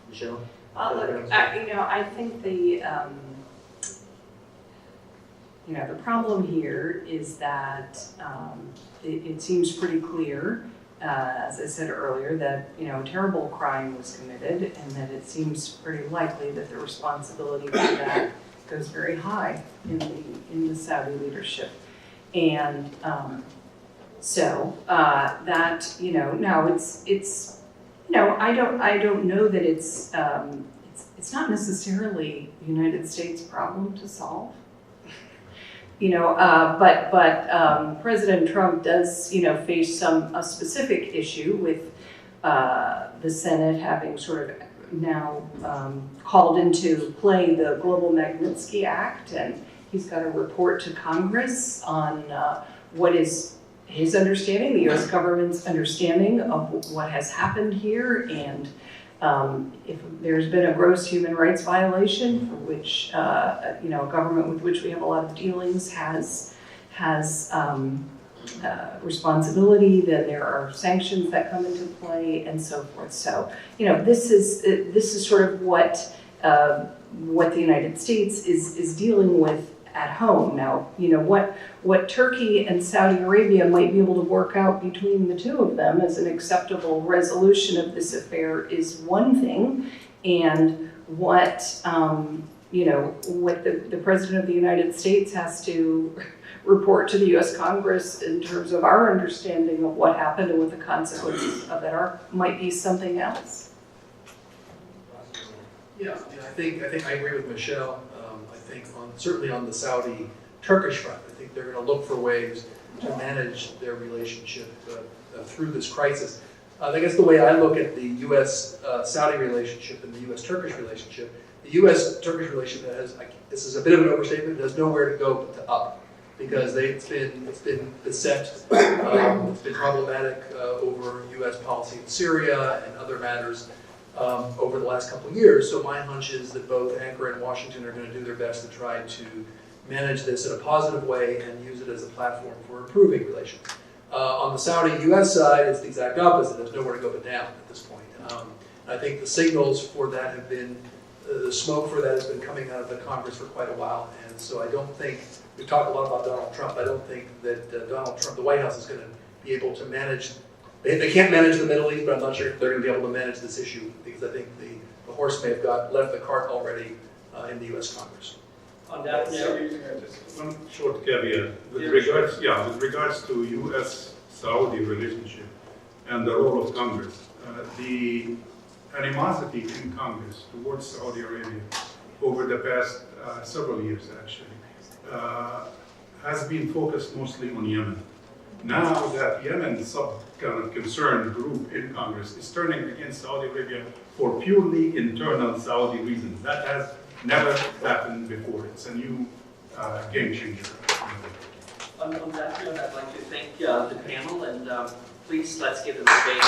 Michele? Look, I think the problem here is that it seems pretty clear, as I said earlier, that a terrible crime was committed, and that it seems pretty likely that the responsibility for that goes very high in the Saudi leadership, and so that now it's. I don't know that it's not necessarily the United States' problem to solve. But President Trump does, face a specific issue with the Senate having sort of now called into play the Global Magnitsky Act, and he's got to report to Congress on what is his understanding, the U.S. government's understanding of what has happened here, and if there's been a gross human rights violation for which a government with which we have a lot of dealings has responsibility, then there are sanctions that come into play and so forth. So this is sort of what the United States is dealing with at home. Now, what Turkey and Saudi Arabia might be able to work out between the two of them as an acceptable resolution of this affair is one thing, and what the President of the United States has to report to the U.S. Congress in terms of our understanding of what happened and what the consequences of it are, might be something else. Yeah, I think I agree with Michelle. I think certainly on the Saudi-Turkish front, I think they're going to look for ways to manage their relationship through this crisis. I guess the way I look at the U.S.-Saudi relationship and the U.S.-Turkish relationship, the U.S.-Turkish relationship this is a bit of an overstatement, it has nowhere to go but to up, because it's been beset, it's been problematic over U.S. policy in Syria and other matters over the last couple of years. So my hunch is that both Ankara and Washington are going to do their best to try to manage this in a positive way and use it as a platform for improving relations. On the Saudi-U.S. side, it's the exact opposite. There's nowhere to go but down at this point. I think the signals for that have been, the smoke for that has been coming out of the Congress for quite a while. And so I don't think, we've talked a lot about Donald Trump, I don't think that Donald Trump, the White House, is going to be able to manage, they can't manage the Middle East, but I'm not sure if they're going to be able to manage this issue, because I think the horse may have left the cart already in the U.S. Congress. On that note, Just one short caveat with regards to U.S.-Saudi relationship and the role of Congress. The animosity in Congress towards Saudi Arabia over the past several years, actually, has been focused mostly on Yemen. Now that Yemen concerned group in Congress is turning against Saudi Arabia for purely internal Saudi reasons. That has never happened before. It's a new game changer. on that note, I'd like to thank the panel, and please let's give them a big